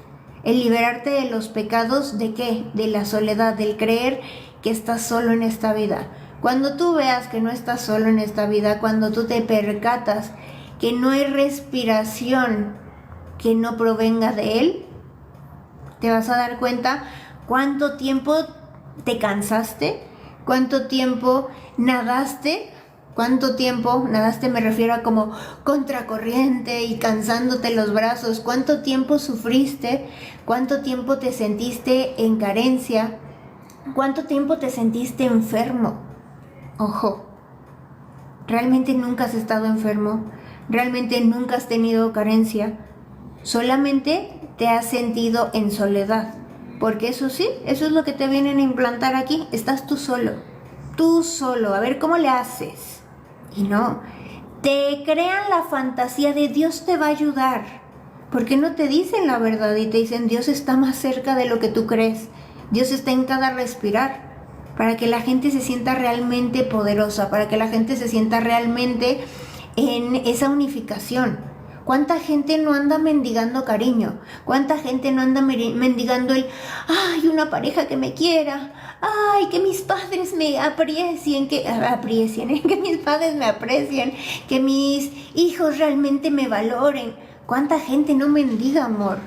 El liberarte de los pecados, ¿de qué? De la soledad, del creer que estás solo en esta vida. Cuando tú veas que no estás solo en esta vida, cuando tú te percatas que no hay respiración que no provenga de Él, te vas a dar cuenta cuánto tiempo te cansaste, cuánto tiempo nadaste. ¿Cuánto tiempo nadaste? Me refiero a como contracorriente y cansándote los brazos. ¿Cuánto tiempo sufriste? ¿Cuánto tiempo te sentiste en carencia? ¿Cuánto tiempo te sentiste enfermo? Ojo, realmente nunca has estado enfermo, realmente nunca has tenido carencia, solamente te has sentido en soledad. Porque eso sí, eso es lo que te vienen a implantar aquí. Estás tú solo, a ver cómo le haces. Y no, te crean la fantasía de Dios te va a ayudar. ¿Por qué no te dicen la verdad y te dicen Dios está más cerca de lo que tú crees? Dios está en cada respirar, para que la gente se sienta realmente poderosa, para que la gente se sienta realmente en esa unificación. ¿Cuánta gente no anda mendigando cariño? ¿Cuánta gente no anda mendigando ay, una pareja que me quiera? Ay, que mis padres me aprecien, que mis padres me aprecien, que mis hijos realmente me valoren. ¿Cuánta gente no mendiga amor?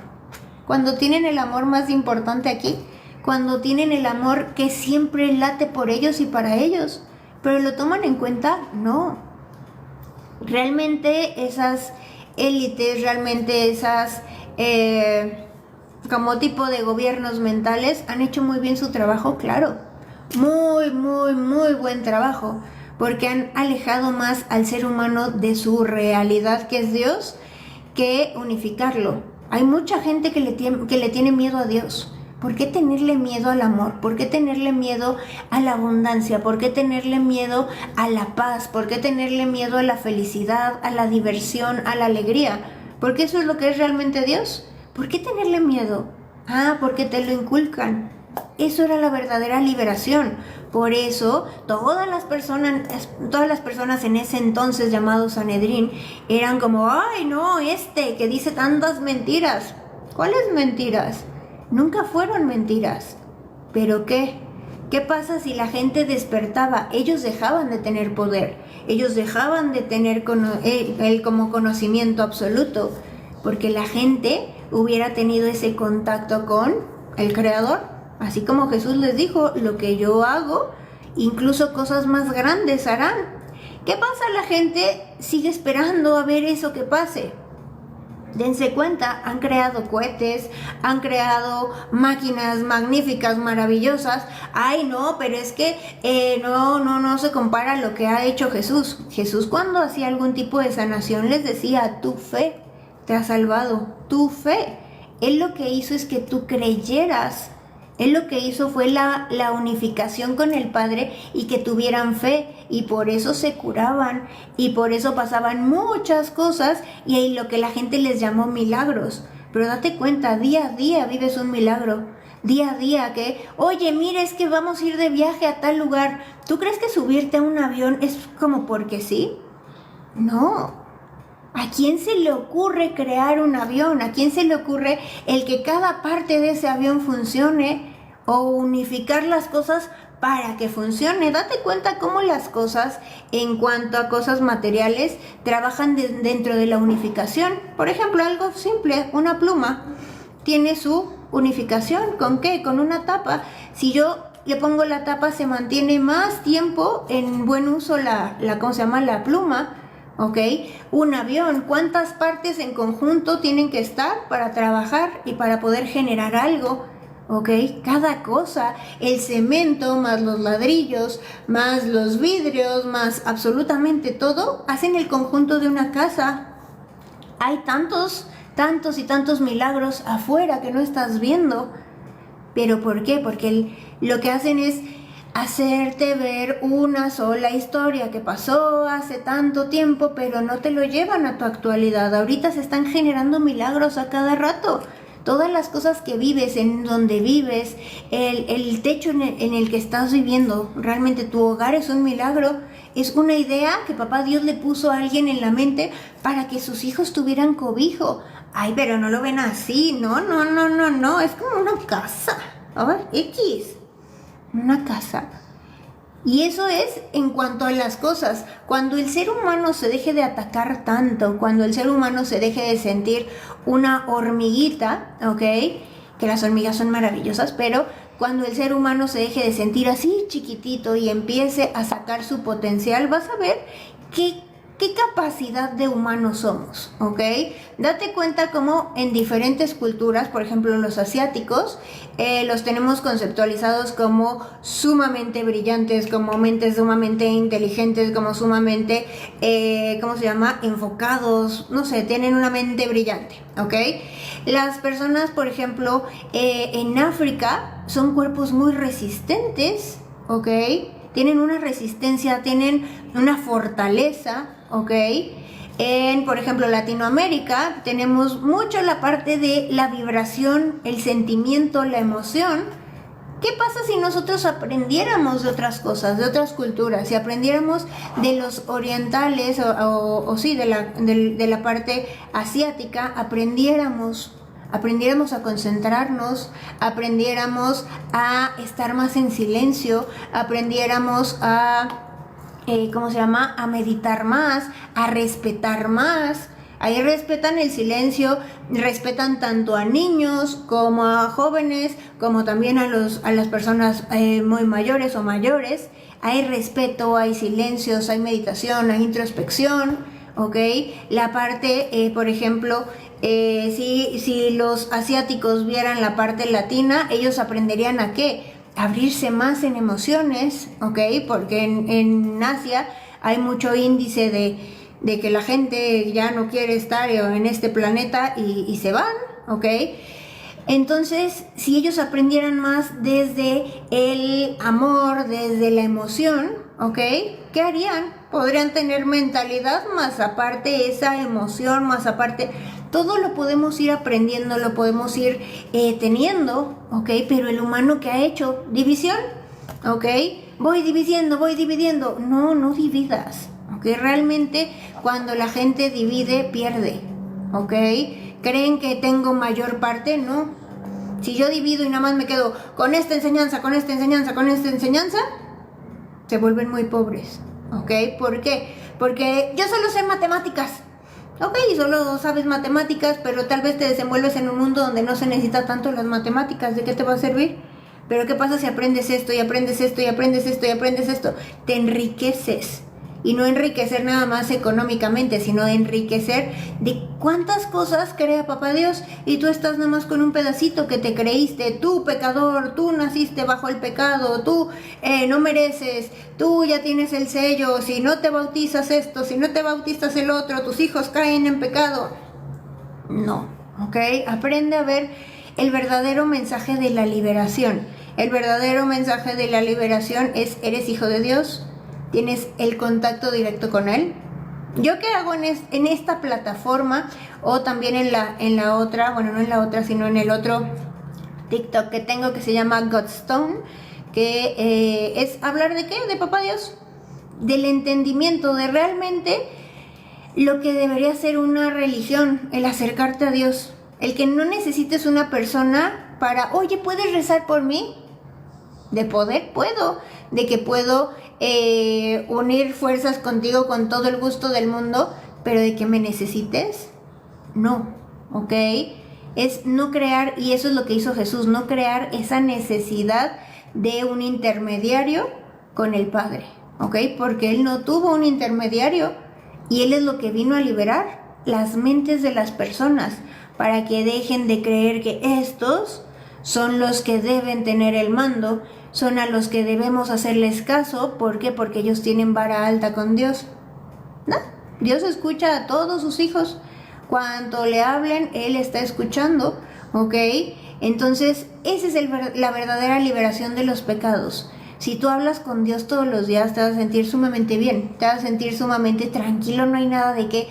Cuando tienen el amor más importante aquí, cuando tienen el amor que siempre late por ellos y para ellos, pero lo toman en cuenta, no. Realmente esas élites, realmente esas como tipo de gobiernos mentales han hecho muy bien su trabajo, claro, muy buen trabajo, porque han alejado más al ser humano de su realidad que es Dios, que unificarlo. Hay mucha gente que le tiene miedo a Dios. ¿Por qué tenerle miedo al amor? ¿Por qué tenerle miedo a la abundancia? ¿Por qué tenerle miedo a la paz? ¿Por qué tenerle miedo a la felicidad, a la diversión, a la alegría? Porque eso es lo que es realmente Dios. ¿Por qué tenerle miedo? Porque te lo inculcan. Eso era la verdadera liberación. Por eso todas las personas en ese entonces llamado Sanedrín eran como, ay no, que dice tantas mentiras. ¿Cuáles mentiras? Nunca fueron mentiras. ¿Pero qué? ¿Qué pasa si la gente despertaba? Ellos dejaban de tener poder. Ellos dejaban de tener él como conocimiento absoluto. Porque la gente hubiera tenido ese contacto con el Creador. Así como Jesús les dijo, lo que yo hago, incluso cosas más grandes harán. ¿Qué pasa? La gente sigue esperando a ver eso que pase. Dense cuenta, han creado cohetes, han creado máquinas magníficas, maravillosas. Ay, no, pero es que no se compara a lo que ha hecho Jesús. Jesús, cuando hacía algún tipo de sanación, les decía, tu fe te ha salvado, tu fe. Él lo que hizo es que tú creyeras. Él lo que hizo fue la unificación con el Padre y que tuvieran fe, y por eso se curaban y por eso pasaban muchas cosas, y ahí lo que la gente les llamó milagros. Pero date cuenta, día a día vives un milagro, día a día que, oye, mira, es que vamos a ir de viaje a tal lugar. ¿Tú crees que subirte a un avión es como porque sí? No. ¿A quién se le ocurre crear un avión? ¿A quién se le ocurre el que cada parte de ese avión funcione o unificar las cosas para que funcione. Date cuenta cómo las cosas, en cuanto a cosas materiales, trabajan dentro de la unificación. Por ejemplo, algo simple, una pluma tiene su unificación. ¿Con qué? Con una tapa. Si yo le pongo la tapa, se mantiene más tiempo en buen uso ¿cómo se llama? La pluma. ¿Ok? Un avión, ¿cuántas partes en conjunto tienen que estar para trabajar y para poder generar algo? ¿Ok? Cada cosa, el cemento, más los ladrillos, más los vidrios, más absolutamente todo, hacen el conjunto de una casa. Hay tantos y tantos milagros afuera que no estás viendo. ¿Pero por qué? Porque lo que hacen es hacerte ver una sola historia que pasó hace tanto tiempo, pero no te lo llevan a tu actualidad. Ahorita se están generando milagros a cada rato. Todas las cosas que vives, en donde vives, el techo en el que estás viviendo, realmente tu hogar es un milagro. Es una idea que papá Dios le puso a alguien en la mente para que sus hijos tuvieran cobijo. Ay, pero no lo ven así. No, es como una casa. A ver, una casa. Y eso es en cuanto a las cosas. Cuando el ser humano se deje de atacar tanto, cuando el ser humano se deje de sentir una hormiguita, ¿ok? Que las hormigas son maravillosas, pero cuando el ser humano se deje de sentir así chiquitito y empiece a sacar su potencial, vas a ver qué capacidad de humanos somos, ¿ok? Date cuenta cómo en diferentes culturas, por ejemplo los asiáticos, los tenemos conceptualizados como sumamente brillantes, como mentes sumamente inteligentes, como sumamente, enfocados, no sé, tienen una mente brillante, ¿ok? Las personas, por ejemplo, en África son cuerpos muy resistentes, ¿ok? Tienen una resistencia, tienen una fortaleza, ¿ok? Por ejemplo, Latinoamérica tenemos mucho la parte de la vibración, el sentimiento, la emoción. ¿Qué pasa si nosotros aprendiéramos de otras cosas, de otras culturas? Si aprendiéramos de los orientales de la parte asiática, aprendiéramos a concentrarnos, aprendiéramos a estar más en silencio, aprendiéramos a a meditar más, a respetar más. Ahí respetan el silencio, respetan tanto a niños como a jóvenes, como también a las personas muy mayores o mayores. Hay respeto, hay silencios, hay meditación, hay introspección, ¿ok? La parte, por ejemplo, si los asiáticos vieran la parte latina, ellos aprenderían a ¿qué? Abrirse más en emociones, ¿ok? Porque en Asia hay mucho índice de que la gente ya no quiere estar en este planeta y se van, ¿ok? Entonces, si ellos aprendieran más desde el amor, desde la emoción, ¿ok? ¿Qué harían? Podrían tener mentalidad, más aparte esa emoción, más aparte, todo lo podemos ir aprendiendo, lo podemos ir teniendo, ¿ok? Pero el humano, ¿qué ha hecho? División, ¿ok? Voy dividiendo. No dividas, ¿ok? Realmente cuando la gente divide, pierde, ¿ok? ¿Creen que tengo mayor parte? No. Si yo divido y nada más me quedo con esta enseñanza, se vuelven muy pobres, ¿ok? ¿Por qué? Porque yo solo sé matemáticas. Ok, solo sabes matemáticas, pero tal vez te desenvuelves en un mundo donde no se necesita tanto las matemáticas. ¿De qué te va a servir? Pero ¿qué pasa si aprendes esto y aprendes esto y aprendes esto y aprendes esto? Te enriqueces. Y no enriquecer nada más económicamente, sino enriquecer de cuántas cosas crea Papá Dios. Y tú estás nada más con un pedacito que te creíste. Tú, pecador, tú naciste bajo el pecado. Tú no mereces. Tú ya tienes el sello. Si no te bautizas esto, si no te bautizas el otro, tus hijos caen en pecado. No, ¿ok? Aprende a ver el verdadero mensaje de la liberación. El verdadero mensaje de la liberación es: eres hijo de Dios. Tienes el contacto directo con Él. Yo qué hago en esta plataforma, o también en la otra, bueno, no en la otra, sino en el otro TikTok que tengo, que se llama Godstone, que es hablar de ¿qué? De Papá Dios, del entendimiento, de realmente lo que debería ser una religión, el acercarte a Dios, el que no necesites una persona para, oye, ¿puedes rezar por mí? De poder puedo, de que puedo unir fuerzas contigo con todo el gusto del mundo, pero de que me necesites, no, ¿ok? Es no crear, y eso es lo que hizo Jesús, no crear esa necesidad de un intermediario con el Padre, ¿ok? Porque Él no tuvo un intermediario y Él es lo que vino a liberar las mentes de las personas para que dejen de creer que estos son los que deben tener el mando, son a los que debemos hacerles caso. ¿Por qué? Porque ellos tienen vara alta con Dios. ¿No? Dios escucha a todos sus hijos. Cuanto le hablen, Él está escuchando, ¿ok? Entonces, esa es la verdadera liberación de los pecados. Si tú hablas con Dios todos los días, te vas a sentir sumamente bien, te vas a sentir sumamente tranquilo, no hay nada de qué.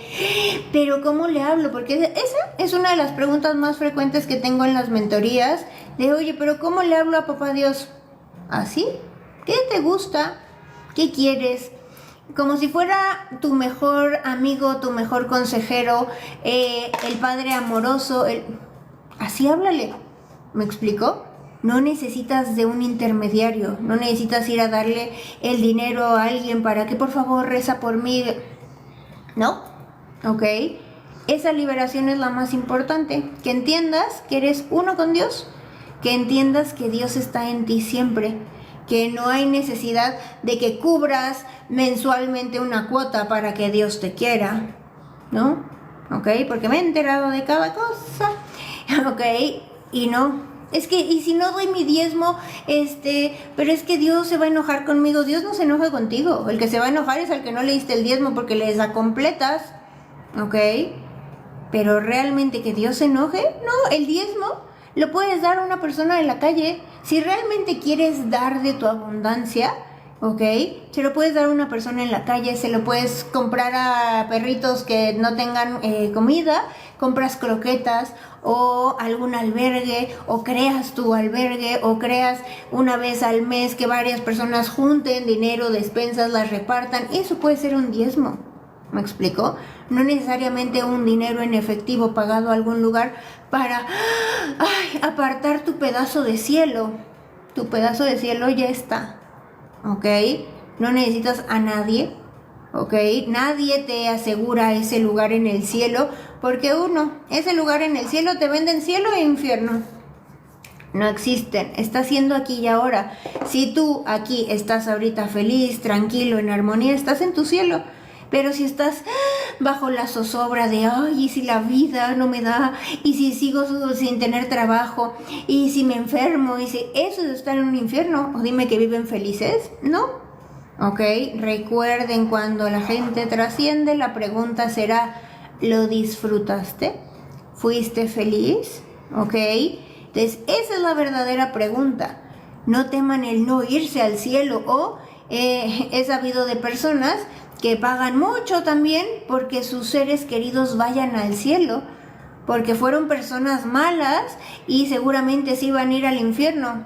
Pero ¿cómo le hablo? Porque esa es una de las preguntas más frecuentes que tengo en las mentorías, de oye, pero ¿cómo le hablo a papá Dios? ¿Así? ¿Qué te gusta? ¿Qué quieres? Como si fuera tu mejor amigo, tu mejor consejero, el padre amoroso, así háblale. ¿Me explico? No necesitas de un intermediario, no necesitas ir a darle el dinero a alguien para que por favor reza por mí. ¿No? ¿Ok? Esa liberación es la más importante. Que entiendas que eres uno con Dios, que entiendas que Dios está en ti siempre, que no hay necesidad de que cubras mensualmente una cuota para que Dios te quiera, ¿no? ¿Ok? Porque me he enterado de cada cosa, ¿ok? Y no, es que, y si no doy mi diezmo, pero es que Dios se va a enojar conmigo. Dios no se enoja contigo, el que se va a enojar es al que no le diste el diezmo porque les acompletas, ¿ok? Pero realmente que Dios se enoje, no, el diezmo lo puedes dar a una persona en la calle. Si realmente quieres dar de tu abundancia, ¿ok? Se lo puedes dar a una persona en la calle, se lo puedes comprar a perritos que no tengan comida, compras croquetas o algún albergue, o creas tu albergue, o creas una vez al mes que varias personas junten dinero, despensas, las repartan. Eso puede ser un diezmo. ¿Me explico? No necesariamente un dinero en efectivo pagado a algún lugar para apartar tu pedazo de cielo. Tu pedazo de cielo ya está, ¿ok? No necesitas a nadie, ¿ok? Nadie te asegura ese lugar en el cielo, porque ese lugar en el cielo te venden cielo e infierno. No existen, está siendo aquí y ahora. Si tú aquí estás ahorita feliz, tranquilo, en armonía, estás en tu cielo. Pero si estás bajo la zozobra de, ay, y si la vida no me da, y si sigo sin tener trabajo, y si me enfermo, y si eso es estar en un infierno, o dime que viven felices, ¿no? ¿Ok? Recuerden, cuando la gente trasciende, la pregunta será, ¿lo disfrutaste? ¿Fuiste feliz? ¿Ok? Entonces, esa es la verdadera pregunta. No teman el no irse al cielo, o he sabido de personas que pagan mucho también porque sus seres queridos vayan al cielo, porque fueron personas malas y seguramente se iban a ir al infierno.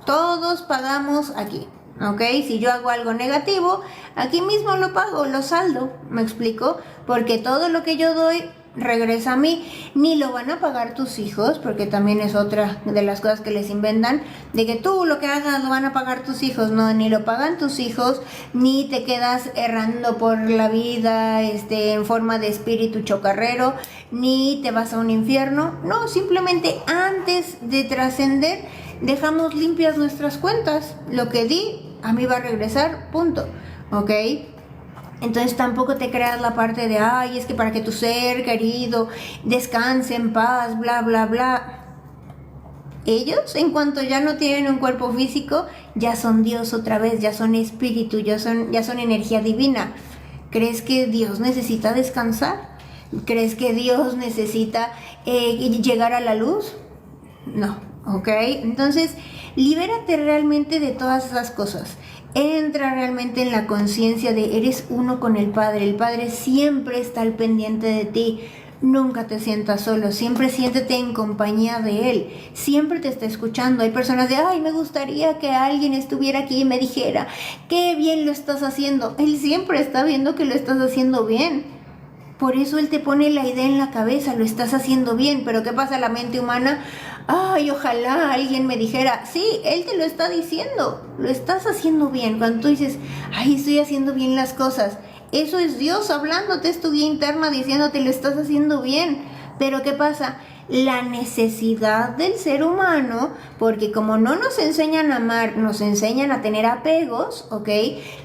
Todos pagamos aquí, ¿ok? Si yo hago algo negativo, aquí mismo lo pago, lo saldo, ¿me explico? Porque todo lo que yo doy regresa a mí. Ni lo van a pagar tus hijos, porque también es otra de las cosas que les inventan, de que tú lo que hagas lo van a pagar tus hijos. No, ni lo pagan tus hijos, ni te quedas errando por la vida en forma de espíritu chocarrero, ni te vas a un infierno. No, simplemente antes de trascender dejamos limpias nuestras cuentas. Lo que di a mí va a regresar, punto, ¿ok? Entonces tampoco te creas la parte de, ay, es que para que tu ser querido descanse en paz, bla, bla, bla. Ellos, en cuanto ya no tienen un cuerpo físico, ya son Dios otra vez, ya son espíritu, ya son energía divina. ¿Crees que Dios necesita descansar? ¿Crees que Dios necesita llegar a la luz? No, ¿ok? Entonces, libérate realmente de todas esas cosas. Entra realmente en la conciencia de eres uno con el Padre. El Padre siempre está al pendiente de ti. Nunca te sientas solo, siempre siéntete en compañía de Él. Siempre te está escuchando. Hay personas de, ay, me gustaría que alguien estuviera aquí y me dijera, qué bien lo estás haciendo. Él siempre está viendo que lo estás haciendo bien. Por eso Él te pone la idea en la cabeza, lo estás haciendo bien. Pero ¿qué pasa? La mente humana, ay, ojalá alguien me dijera, sí, Él te lo está diciendo, lo estás haciendo bien. Cuando tú dices, ay, estoy haciendo bien las cosas, eso es Dios hablándote, es tu guía interna diciéndote, lo estás haciendo bien. Pero ¿qué pasa? La necesidad del ser humano, porque como no nos enseñan a amar, nos enseñan a tener apegos, ¿ok?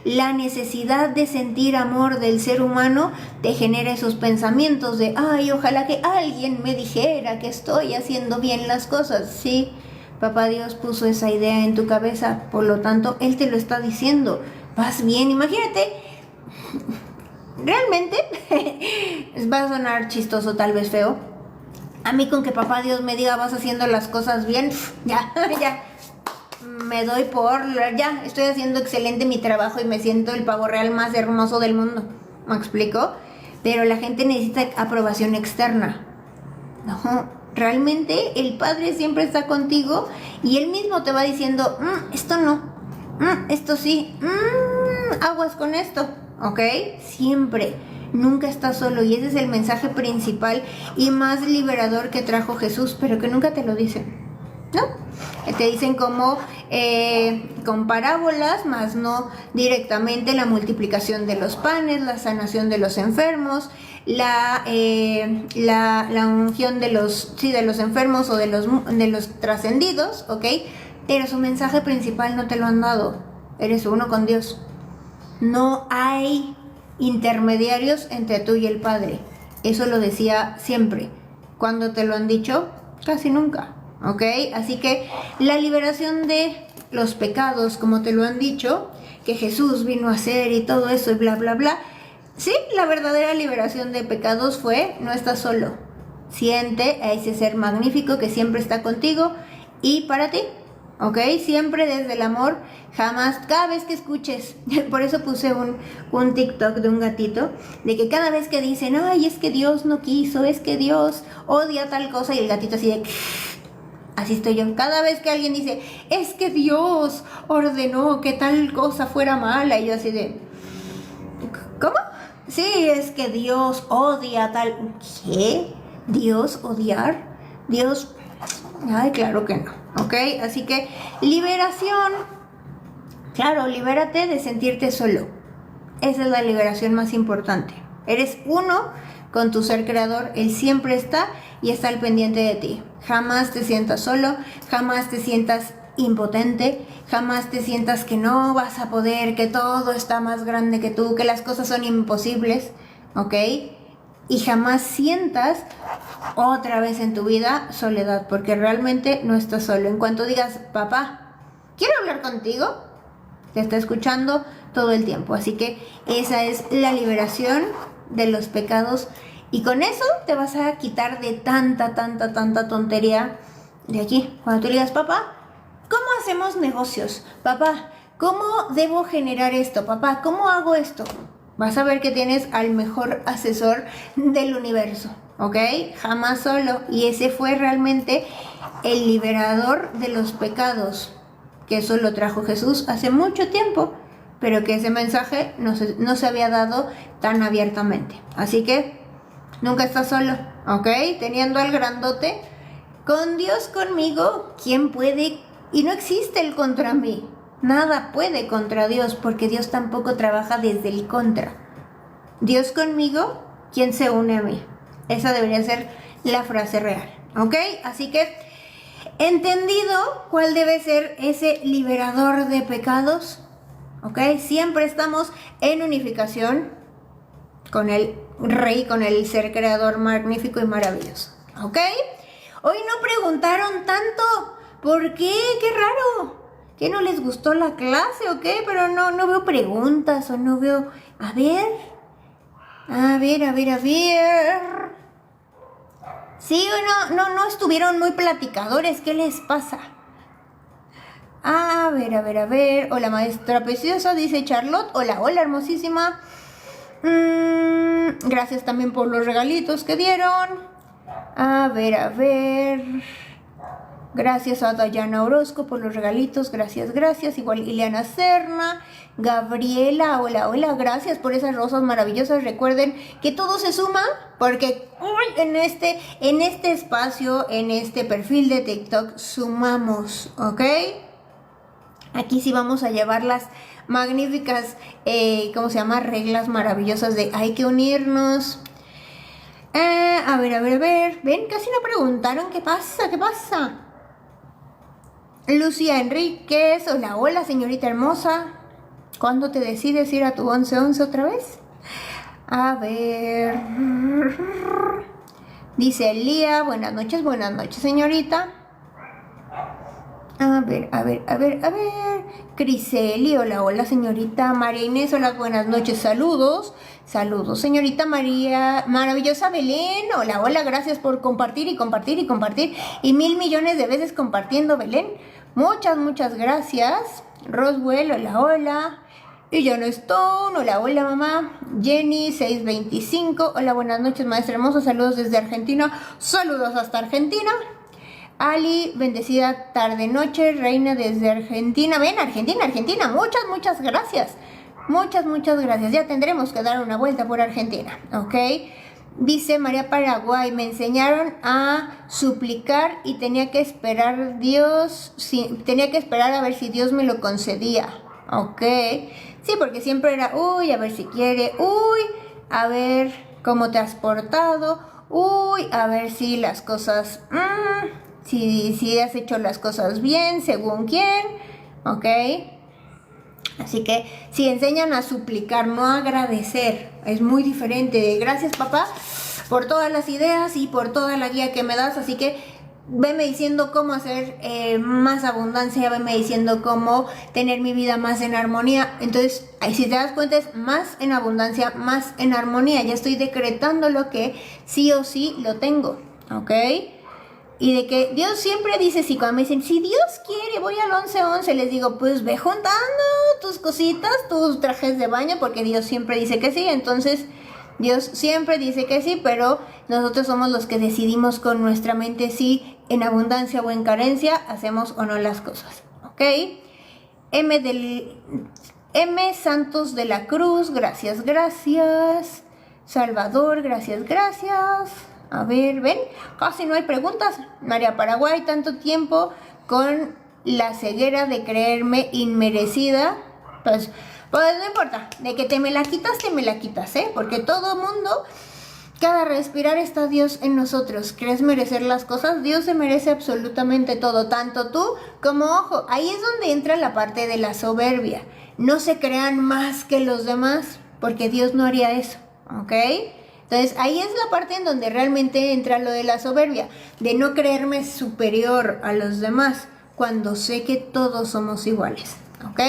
La necesidad de sentir amor del ser humano te genera esos pensamientos de, ay, ojalá que alguien me dijera que estoy haciendo bien las cosas. Sí, Papá Dios puso esa idea en tu cabeza, por lo tanto, Él te lo está diciendo. Vas bien, imagínate. Realmente, va a sonar chistoso, tal vez feo. A mí con que Papá Dios me diga vas haciendo las cosas bien, ya, me doy ya, estoy haciendo excelente mi trabajo y me siento el pavo real más hermoso del mundo. ¿Me explico? Pero la gente necesita aprobación externa. No, realmente el Padre siempre está contigo y Él mismo te va diciendo, esto no, esto sí, aguas con esto, ¿ok? Siempre. Nunca estás solo y ese es el mensaje principal y más liberador que trajo Jesús, pero que nunca te lo dicen, ¿no? Te dicen como con parábolas, más no directamente la multiplicación de los panes, la sanación de los enfermos, la unción de los enfermos o de los trascendidos, ¿ok? Pero su mensaje principal no te lo han dado. Eres uno con Dios. No hay intermediarios entre tú y el Padre. Eso lo decía siempre. Cuando te lo han dicho, casi nunca, ¿ok? Así que la liberación de los pecados, como te lo han dicho, que Jesús vino a hacer y todo eso y bla, bla, bla. Sí, la verdadera liberación de pecados fue, no estás solo. Siente a ese ser magnífico que siempre está contigo y para ti. ¿Ok? Siempre desde el amor, jamás, cada vez que escuches, por eso puse un TikTok de un gatito, de que cada vez que dicen, ay, es que Dios no quiso, es que Dios odia tal cosa, y el gatito así de, así estoy yo, cada vez que alguien dice, es que Dios ordenó que tal cosa fuera mala, y yo así de, ¿cómo? Sí, es que Dios odia tal, ¿qué? ¿Dios odiar? Dios, ay, claro que no. ¿Ok? Así que liberación. Claro, libérate de sentirte solo. Esa es la liberación más importante. Eres uno con tu ser creador. Él siempre está y está al pendiente de ti. Jamás te sientas solo, jamás te sientas impotente, jamás te sientas que no vas a poder, que todo está más grande que tú, que las cosas son imposibles. ¿Ok? Y jamás sientas otra vez en tu vida soledad, porque realmente no estás solo. En cuanto digas, papá, quiero hablar contigo, te está escuchando todo el tiempo. Así que esa es la liberación de los pecados y con eso te vas a quitar de tanta tontería de aquí. Cuando tú digas, papá, ¿cómo hacemos negocios? Papá, ¿cómo debo generar esto? Papá, ¿cómo hago esto? Vas a ver que tienes al mejor asesor del universo, ¿ok? Jamás solo. Y ese fue realmente el liberador de los pecados, que eso lo trajo Jesús hace mucho tiempo, pero que ese mensaje no se había dado tan abiertamente. Así que nunca estás solo, ¿ok? Teniendo al grandote, con Dios conmigo, ¿quién puede? Y no existe el contra mí. Nada puede contra Dios, porque Dios tampoco trabaja desde el contra. Dios conmigo, ¿quién se une a mí? Esa debería ser la frase real, ¿ok? Así que, entendido cuál debe ser ese liberador de pecados, ¿ok? Siempre estamos en unificación con el Rey, con el ser creador magnífico y maravilloso, ¿ok? Hoy no preguntaron tanto, ¿por qué? ¡Qué raro! ¿Qué no les gustó la clase o qué? Pero no veo preguntas o no veo... A ver. Sí, no estuvieron muy platicadores. ¿Qué les pasa? A ver. Hola, maestra preciosa, dice Charlotte. Hola, hermosísima. Gracias también por los regalitos que dieron. A ver. Gracias a Dayana Orozco por los regalitos, gracias, gracias. Igual Ileana Serna, Gabriela, hola, hola, gracias por esas rosas maravillosas. Recuerden que todo se suma porque en este espacio, en este perfil de TikTok, sumamos, ¿ok? Aquí sí vamos a llevar las magníficas, ¿cómo se llama? Reglas maravillosas de hay que unirnos. A ver. Ven, casi no preguntaron qué pasa, qué pasa. Lucía Enríquez, hola, hola, señorita hermosa. ¿Cuándo te decides ir a tu 11-11 otra vez? A ver. Dice Lía, buenas noches, señorita. A ver. Criseli, hola, hola, señorita. María Inés, hola, buenas noches, saludos. Saludos, señorita María. Maravillosa Belén, hola, hola, gracias por compartir y compartir y compartir. Y 1,000 millones de veces compartiendo, Belén. Muchas gracias. Roswell, hola, hola. Y John Stone, hola, hola, mamá. Jenny, 625, hola, buenas noches, maestra hermosa. Saludos desde Argentina. Saludos hasta Argentina. Ali, bendecida tarde-noche, reina desde Argentina. Ven, Argentina, muchas gracias. Muchas gracias. Ya tendremos que dar una vuelta por Argentina, ¿ok? Dice María Paraguay, me enseñaron a suplicar y tenía que esperar a ver si Dios me lo concedía, ¿ok? Sí, porque siempre era, uy, a ver si quiere, uy, a ver cómo te has portado, uy, a ver si las cosas... Si has hecho las cosas bien, según quién, ¿ok? Así que si enseñan a suplicar, no a agradecer, es muy diferente. Gracias, papá, por todas las ideas y por toda la guía que me das. Así que veme diciendo cómo hacer más abundancia, veme diciendo cómo tener mi vida más en armonía. Entonces, si te das cuenta, es más en abundancia, más en armonía. Ya estoy decretando lo que sí o sí lo tengo, ¿ok? Y de que Dios siempre dice, si cuando me dicen, si Dios quiere, voy al 11-11, les digo, pues ve juntando tus cositas, tus trajes de baño, porque Dios siempre dice que sí. Entonces, Dios siempre dice que sí, pero nosotros somos los que decidimos con nuestra mente si en abundancia o en carencia hacemos o no las cosas, ¿ok? M. Santos de la Cruz, gracias. Salvador, gracias. A ver, ven, casi no hay preguntas. María Paraguay, tanto tiempo con la ceguera de creerme inmerecida. Pues no importa, de que te me la quitas, ¿eh? Porque todo mundo, cada respirar está Dios en nosotros. ¿Crees merecer las cosas? Dios se merece absolutamente todo, tanto tú como, ojo, ahí es donde entra la parte de la soberbia. No se crean más que los demás, porque Dios no haría eso, ¿ok? Entonces, ahí es la parte en donde realmente entra lo de la soberbia, de no creerme superior a los demás, cuando sé que todos somos iguales, ¿ok?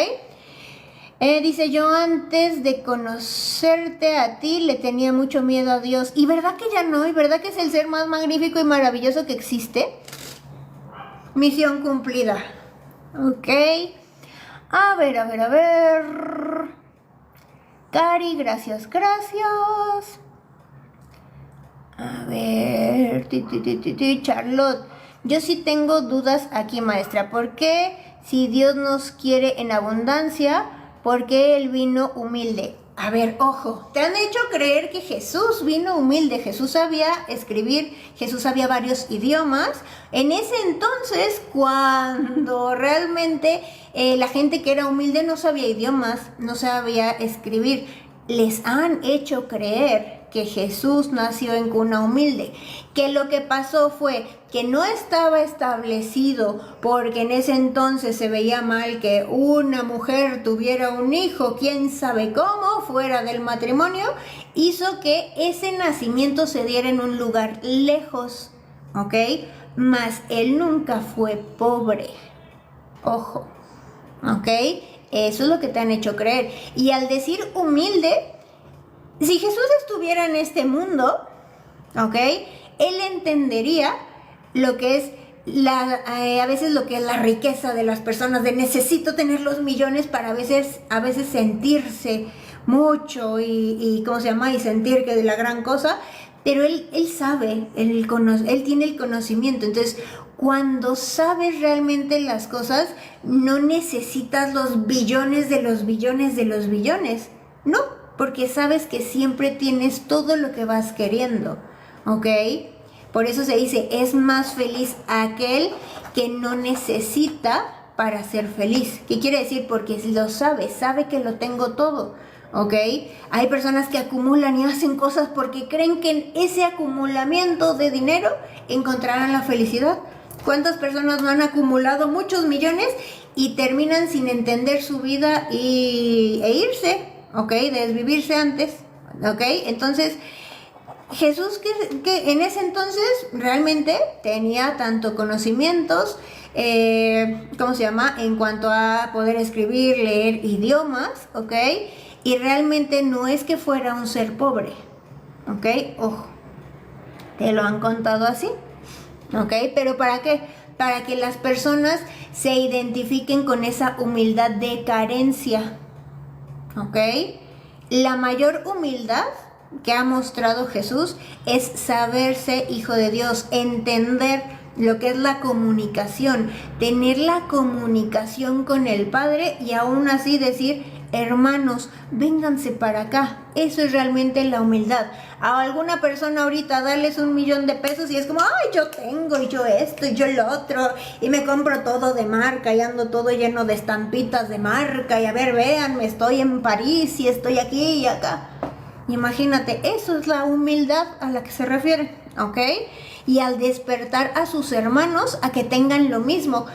Dice, yo antes de conocerte a ti le tenía mucho miedo a Dios. ¿Y verdad que ya no? ¿Y verdad que es el ser más magnífico y maravilloso que existe? Misión cumplida, ¿ok? A ver. Cari, gracias. A ver, Charlotte, yo sí tengo dudas aquí, maestra. ¿Por qué si Dios nos quiere en abundancia, por qué Él vino humilde? A ver, ojo, te han hecho creer que Jesús vino humilde. Jesús sabía escribir, Jesús sabía varios idiomas. En ese entonces, cuando realmente la gente que era humilde no sabía idiomas, no sabía escribir, les han hecho creer que Jesús nació en cuna humilde, que lo que pasó fue que no estaba establecido, porque en ese entonces se veía mal que una mujer tuviera un hijo, quién sabe cómo, fuera del matrimonio, hizo que ese nacimiento se diera en un lugar lejos, ¿ok? Mas él nunca fue pobre, ojo, ¿ok? Eso es lo que te han hecho creer. Y al decir humilde, si Jesús estuviera en este mundo, ¿ok? Él entendería lo que es a veces lo que es la riqueza de las personas, de necesito tener los millones para a veces sentirse mucho y ¿cómo se llama? Y sentir que de la gran cosa, pero él sabe, él tiene el conocimiento. Entonces, Cuando sabes realmente las cosas, no necesitas los billones de los billones de los billones. No, porque sabes que siempre tienes todo lo que vas queriendo, ¿ok? Por eso se dice, es más feliz aquel que no necesita para ser feliz. ¿Qué quiere decir? Porque lo sabe que lo tengo todo, ¿ok? Hay personas que acumulan y hacen cosas porque creen que en ese acumulamiento de dinero encontrarán la felicidad. ¿Cuántas personas no han acumulado muchos millones y terminan sin entender su vida e irse, ¿ok? Desvivirse antes, ¿ok? Entonces, Jesús que en ese entonces realmente tenía tanto conocimientos, ¿cómo se llama? En cuanto a poder escribir, leer idiomas, ¿ok? Y realmente no es que fuera un ser pobre, ¿ok? Ojo, te lo han contado así. ¿Ok? ¿Pero para qué? Para que las personas se identifiquen con esa humildad de carencia. ¿Ok? La mayor humildad que ha mostrado Jesús es saberse hijo de Dios, entender lo que es la comunicación, tener la comunicación con el Padre y aún así decir, hermanos, vénganse para acá. Eso es realmente la humildad. A alguna persona ahorita darles $1,000,000 de pesos y es como, ay, yo tengo, y yo esto, y yo lo otro, y me compro todo de marca, y ando todo lleno de estampitas de marca, y a ver, véanme, estoy en París, y estoy aquí y acá. Imagínate, eso es la humildad a la que se refiere, ¿ok? Y al despertar a sus hermanos a que tengan lo mismo.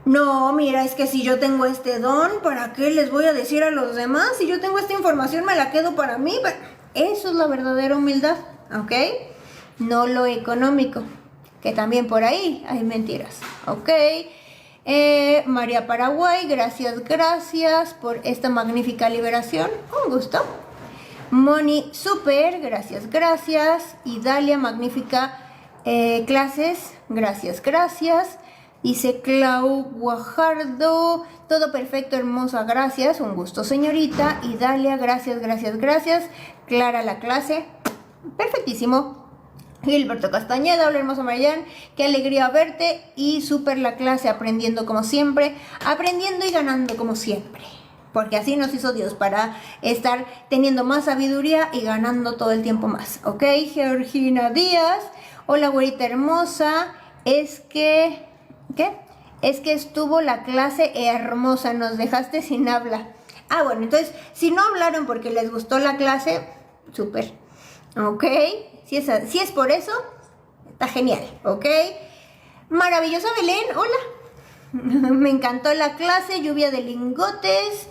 No, mira, es que si yo tengo este don, ¿para qué les voy a decir a los demás? Si yo tengo esta información, me la quedo para mí. Eso es la verdadera humildad, ¿ok? No lo económico, que también por ahí hay mentiras, ¿ok? María Paraguay, gracias por esta magnífica liberación. Un gusto. Moni, super, gracias. Y Dalia, magnífica clases, gracias. Dice Clau Guajardo, todo perfecto, hermosa, gracias, un gusto señorita. Y Dalia, gracias. Clara, la clase, perfectísimo. Gilberto Castañeda, hola hermosa Marian, qué alegría verte. Y súper la clase, aprendiendo como siempre, aprendiendo y ganando como siempre. Porque así nos hizo Dios, para estar teniendo más sabiduría y ganando todo el tiempo más. Ok, Georgina Díaz, hola güerita hermosa, ¿qué? Es que estuvo la clase hermosa, nos dejaste sin habla. Ah, bueno, entonces, si no hablaron porque les gustó la clase, súper. ¿Ok? Si es por eso, está genial. ¿Ok? Maravillosa Belén, hola. Me encantó la clase, lluvia de lingotes.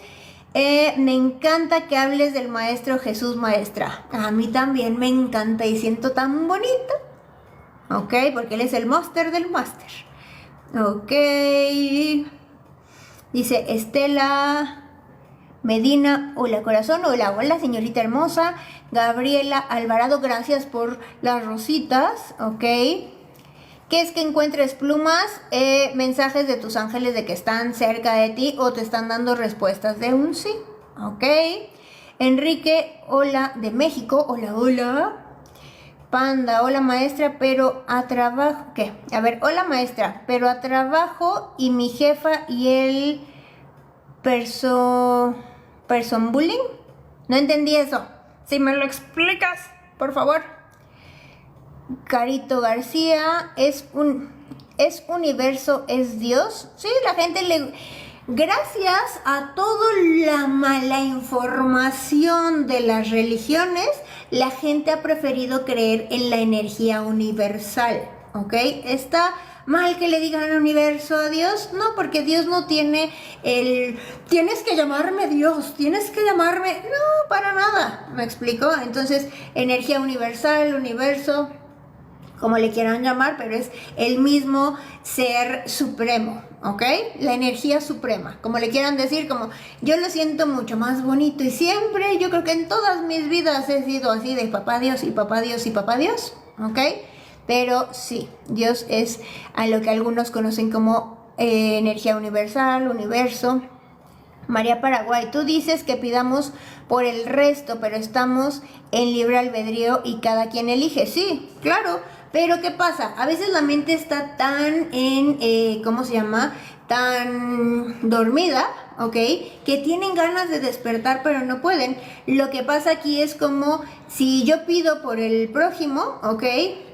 Me encanta que hables del maestro Jesús, maestra. A mí también me encanta y siento tan bonito. ¿Ok? Porque él es el máster del máster. Ok. Dice Estela Medina, hola corazón, hola señorita hermosa. Gabriela Alvarado, gracias por las rositas. Ok. ¿Qué es que encuentres plumas? Mensajes de tus ángeles de que están cerca de ti o te están dando respuestas de un sí. Ok. Enrique, hola de México, hola. Panda, hola maestra, pero a trabajo, ¿qué? A ver, hola maestra, pero a trabajo y mi jefa y el person bullying. No entendí eso. Si me lo explicas, por favor. Carito García, es universo, es Dios. Sí, la gente gracias a toda la mala información de las religiones, la gente ha preferido creer en la energía universal, ¿ok? ¿Está mal que le digan al universo a Dios? No, porque Dios no tiene tienes que llamarme Dios, tienes que llamarme... No, para nada, ¿me explico? Entonces, energía universal, universo, como le quieran llamar, pero es el mismo ser supremo, ¿ok? La energía suprema, como le quieran decir, como yo lo siento mucho más bonito y siempre, yo creo que en todas mis vidas he sido así de papá Dios y papá Dios y papá Dios, ¿ok? Pero sí, Dios es a lo que algunos conocen como energía universal, universo. María Paraguay, tú dices que pidamos por el resto, pero estamos en libre albedrío y cada quien elige. Sí, claro, Pero ¿qué pasa? A veces la mente está tan ¿cómo se llama? Tan dormida, ¿ok? Que tienen ganas de despertar pero no pueden. Lo que pasa aquí es como si yo pido por el prójimo, ¿ok?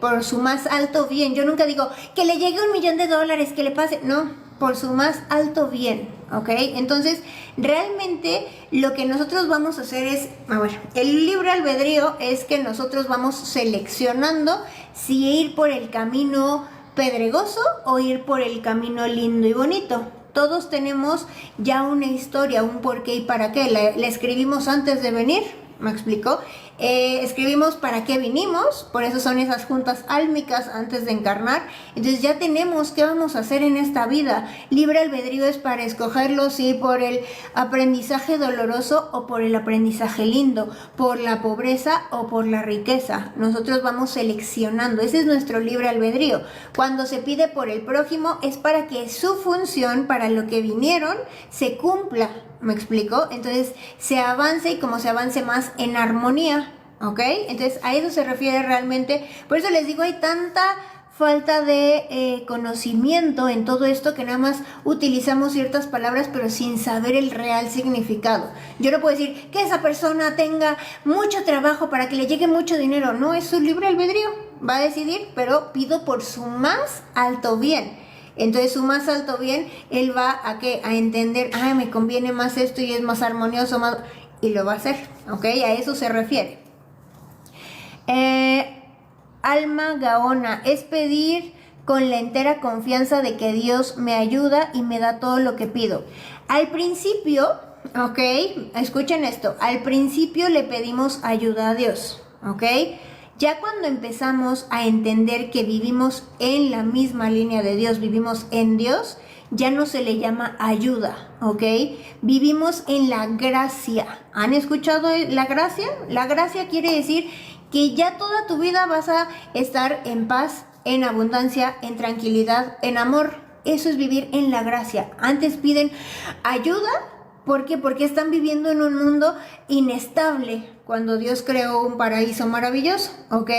Por su más alto bien. Yo nunca digo que le llegue $1,000,000, que le pase. No, por su más alto bien, ¿ok? Entonces, realmente lo que nosotros vamos a hacer es, a ver, el libre albedrío es que nosotros vamos seleccionando si ir por el camino pedregoso o ir por el camino lindo y bonito. Todos tenemos ya una historia, un por qué y para qué. La escribimos antes de venir, ¿me explico? Escribimos para qué vinimos, por eso son esas juntas álmicas antes de encarnar. Entonces ya tenemos qué vamos a hacer en esta vida. Libre albedrío es para escogerlo, si por el aprendizaje doloroso o por el aprendizaje lindo, por la pobreza o por la riqueza. Nosotros vamos seleccionando, ese es nuestro libre albedrío. Cuando se pide por el prójimo es para que su función, para lo que vinieron, se cumpla. ¿Me explico? Entonces se avance, y como se avance más en armonía, ¿ok? Entonces a eso se refiere realmente. Por eso les digo, hay tanta falta de conocimiento en todo esto que nada más utilizamos ciertas palabras pero sin saber el real significado. Yo no puedo decir que esa persona tenga mucho trabajo para que le llegue mucho dinero. No, es su libre albedrío, va a decidir, pero pido por su más alto bien. Entonces su más alto bien, él va a ¿qué? A entender, me conviene más esto y es más armonioso, más, y lo va a hacer, ¿ok? A eso se refiere. Alma Gaona, es pedir con la entera confianza de que Dios me ayuda y me da todo lo que pido. Al principio, ¿ok? Escuchen esto, al principio le pedimos ayuda a Dios, ¿ok? Ya cuando empezamos a entender que vivimos en la misma línea de Dios, vivimos en Dios, ya no se le llama ayuda, ¿ok? Vivimos en la gracia. ¿Han escuchado la gracia? La gracia quiere decir que ya toda tu vida vas a estar en paz, en abundancia, en tranquilidad, en amor. Eso es vivir en la gracia. Antes piden ayuda. ¿Por qué? Porque están viviendo en un mundo inestable cuando Dios creó un paraíso maravilloso, ¿ok?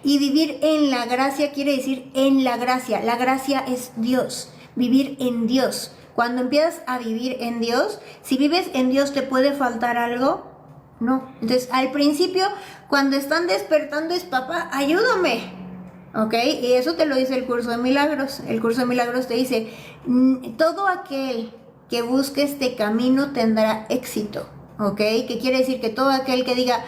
Y vivir en la gracia quiere decir en la gracia. La gracia es Dios, vivir en Dios. Cuando empiezas a vivir en Dios, si vives en Dios, ¿te puede faltar algo? No. Entonces, al principio, cuando están despertando es, papá, ayúdame, ¿ok? Y eso te lo dice el curso de milagros. El curso de milagros te dice, todo aquel que busque este camino tendrá éxito, ¿ok? Que quiere decir que todo aquel que diga,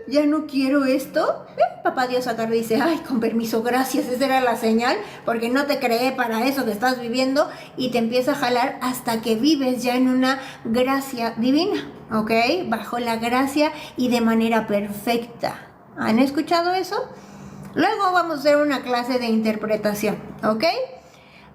ya no quiero esto, papá Dios acá dice, con permiso, gracias, esa era la señal, porque no te creé para eso que estás viviendo, y te empieza a jalar hasta que vives ya en una gracia divina, ¿ok? Bajo la gracia y de manera perfecta. ¿Han escuchado eso? Luego vamos a hacer una clase de interpretación, ¿ok?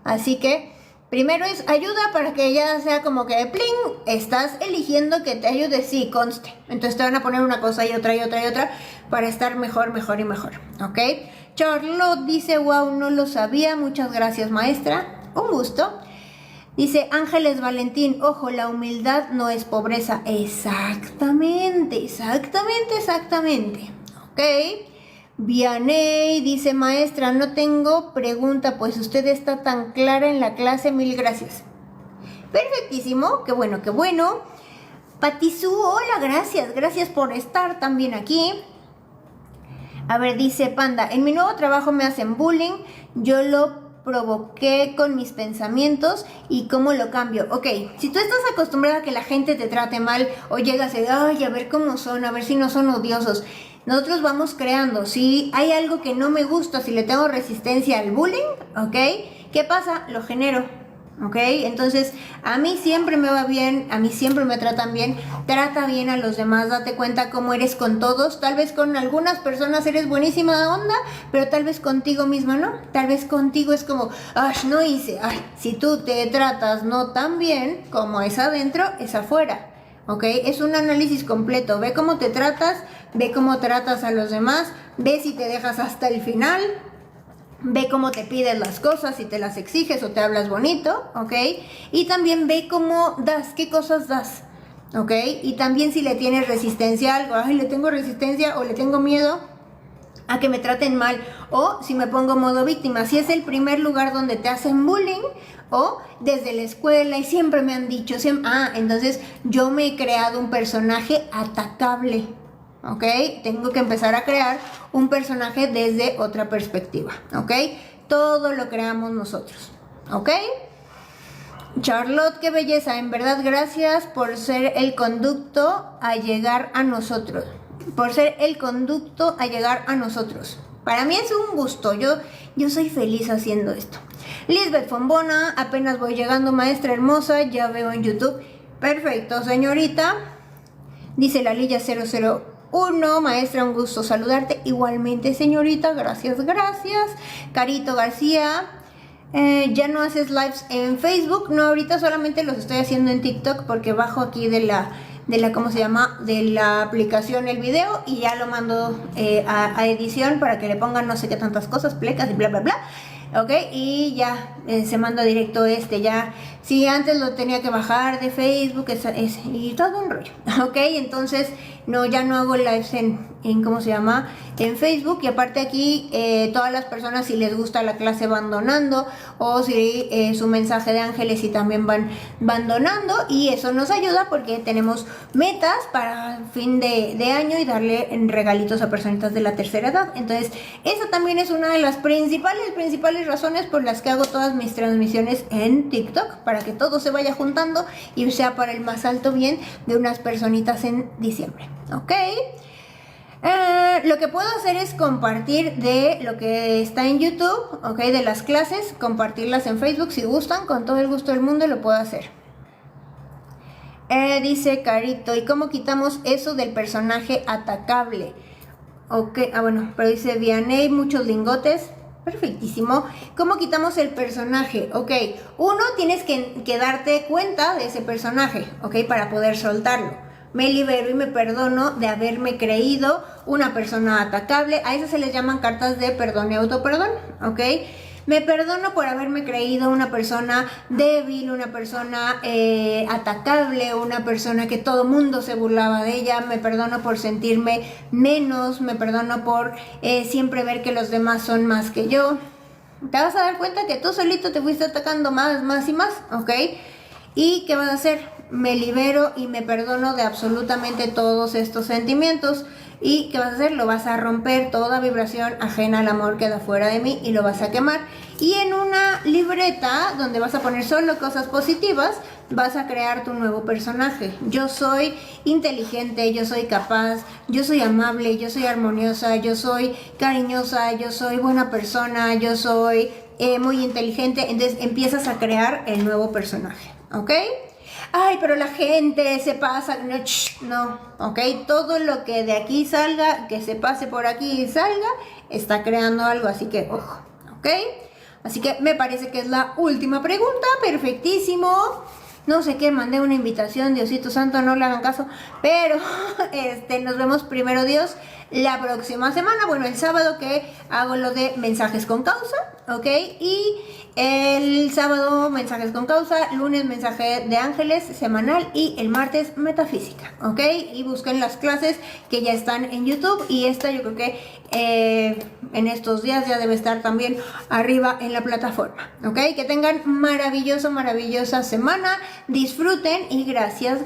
Así que primero es ayuda para que ya sea como que pling, estás eligiendo que te ayude, sí, conste. Entonces te van a poner una cosa y otra y otra y otra para estar mejor, mejor y mejor, ¿ok? Charlotte dice, wow, no lo sabía, muchas gracias maestra, un gusto. Dice Ángeles Valentín, ojo, la humildad no es pobreza. Exactamente, exactamente, exactamente, ¿ok? Vianey dice, maestra, no tengo pregunta, pues usted está tan clara en la clase, mil gracias. Perfectísimo, qué bueno, qué bueno. Patizú, hola, gracias por estar también aquí. A ver, dice Panda, en mi nuevo trabajo me hacen bullying, yo lo provoqué con mis pensamientos y cómo lo cambio. Ok, si tú estás acostumbrada a que la gente te trate mal o llegas a ver cómo son, a ver si no son odiosos, nosotros vamos creando. Si hay algo que no me gusta, si le tengo resistencia al bullying, ¿ok? ¿Qué pasa? Lo genero, ¿ok? Entonces, a mí siempre me va bien, a mí siempre me tratan bien, trata bien a los demás, date cuenta cómo eres con todos. Tal vez con algunas personas eres buenísima onda, pero tal vez contigo misma no. Tal vez contigo es como, no hice, si tú te tratas no tan bien como es adentro, es afuera. ¿Ok? Es un análisis completo. Ve cómo te tratas, ve cómo tratas a los demás, ve si te dejas hasta el final, ve cómo te pides las cosas, si te las exiges o te hablas bonito, ¿ok? Y también ve cómo das, qué cosas das, ¿ok? Y también si le tienes resistencia a algo, le tengo resistencia o le tengo miedo a que me traten mal, o si me pongo modo víctima, si es el primer lugar donde te hacen bullying, o desde la escuela y siempre me han dicho, entonces yo me he creado un personaje atacable, ¿ok? Tengo que empezar a crear un personaje desde otra perspectiva, ¿ok? Todo lo creamos nosotros, ¿ok? Charlotte, qué belleza, en verdad gracias por ser el conducto a llegar a nosotros. Por ser el conducto a llegar a nosotros. Para mí es un gusto, yo soy feliz haciendo esto. Lisbeth Fombona, apenas voy llegando, maestra hermosa, ya veo en YouTube. Perfecto, señorita. Dice la Lilla 001, maestra, un gusto saludarte. Igualmente, señorita, gracias. Carito García, ya no haces lives en Facebook. No, ahorita solamente los estoy haciendo en TikTok porque bajo aquí de la ¿cómo se llama? De la aplicación el video y ya lo mando a edición para que le pongan no sé qué tantas cosas, plecas y bla bla bla, ok, y ya se manda directo ya. Sí, antes lo tenía que bajar de Facebook y todo un rollo, ok, entonces no, ya no hago lives en ¿cómo se llama? En Facebook. Y aparte aquí todas las personas, si les gusta la clase, van donando, o si su mensaje de ángeles y también van donando, y eso nos ayuda porque tenemos metas para fin de año y darle regalitos a personitas de la tercera edad. Entonces esa también es una de las principales razones por las que hago todas mis transmisiones en TikTok, para que todo se vaya juntando y sea para el más alto bien de unas personitas en diciembre, ok. Lo que puedo hacer es compartir de lo que está en YouTube, ok, de las clases, compartirlas en Facebook si gustan, con todo el gusto del mundo lo puedo hacer. Dice Carito, ¿y cómo quitamos eso del personaje atacable? Ok, bueno, pero dice Vianney, muchos lingotes. Perfectísimo. ¿Cómo quitamos el personaje? Ok, uno, tienes que darte cuenta de ese personaje, ok, para poder soltarlo. Me libero y me perdono de haberme creído una persona atacable. A eso se les llaman cartas de perdón y autoperdón, ¿ok? Me perdono por haberme creído una persona débil, una persona atacable, una persona que todo mundo se burlaba de ella. Me perdono por sentirme menos, me perdono por siempre ver que los demás son más que yo. Te vas a dar cuenta que tú solito te fuiste atacando más y más, ¿ok? ¿Y qué vas a hacer? Me libero y me perdono de absolutamente todos estos sentimientos. ¿Y qué vas a hacer? Lo vas a romper, toda vibración ajena al amor queda fuera de mí y lo vas a quemar. Y en una libreta donde vas a poner solo cosas positivas, vas a crear tu nuevo personaje. Yo soy inteligente, yo soy capaz, yo soy amable, yo soy armoniosa, yo soy cariñosa, yo soy buena persona, yo soy muy inteligente. Entonces empiezas a crear el nuevo personaje, ¿ok? Ay, pero la gente se pasa, no, ok, todo lo que de aquí salga, que se pase por aquí y salga, está creando algo, así que ojo, ok, así que me parece que es la última pregunta, perfectísimo. No sé qué, mandé una invitación, Diosito Santo, no le hagan caso, pero nos vemos primero Dios la próxima semana, bueno, el sábado, que hago lo de mensajes con causa, ok, y el sábado mensajes con causa, lunes mensaje de ángeles semanal y el martes metafísica, ok, y busquen las clases que ya están en YouTube, y esta yo creo que en estos días ya debe estar también arriba en la plataforma, ok, que tengan maravillosa semana, disfruten y gracias.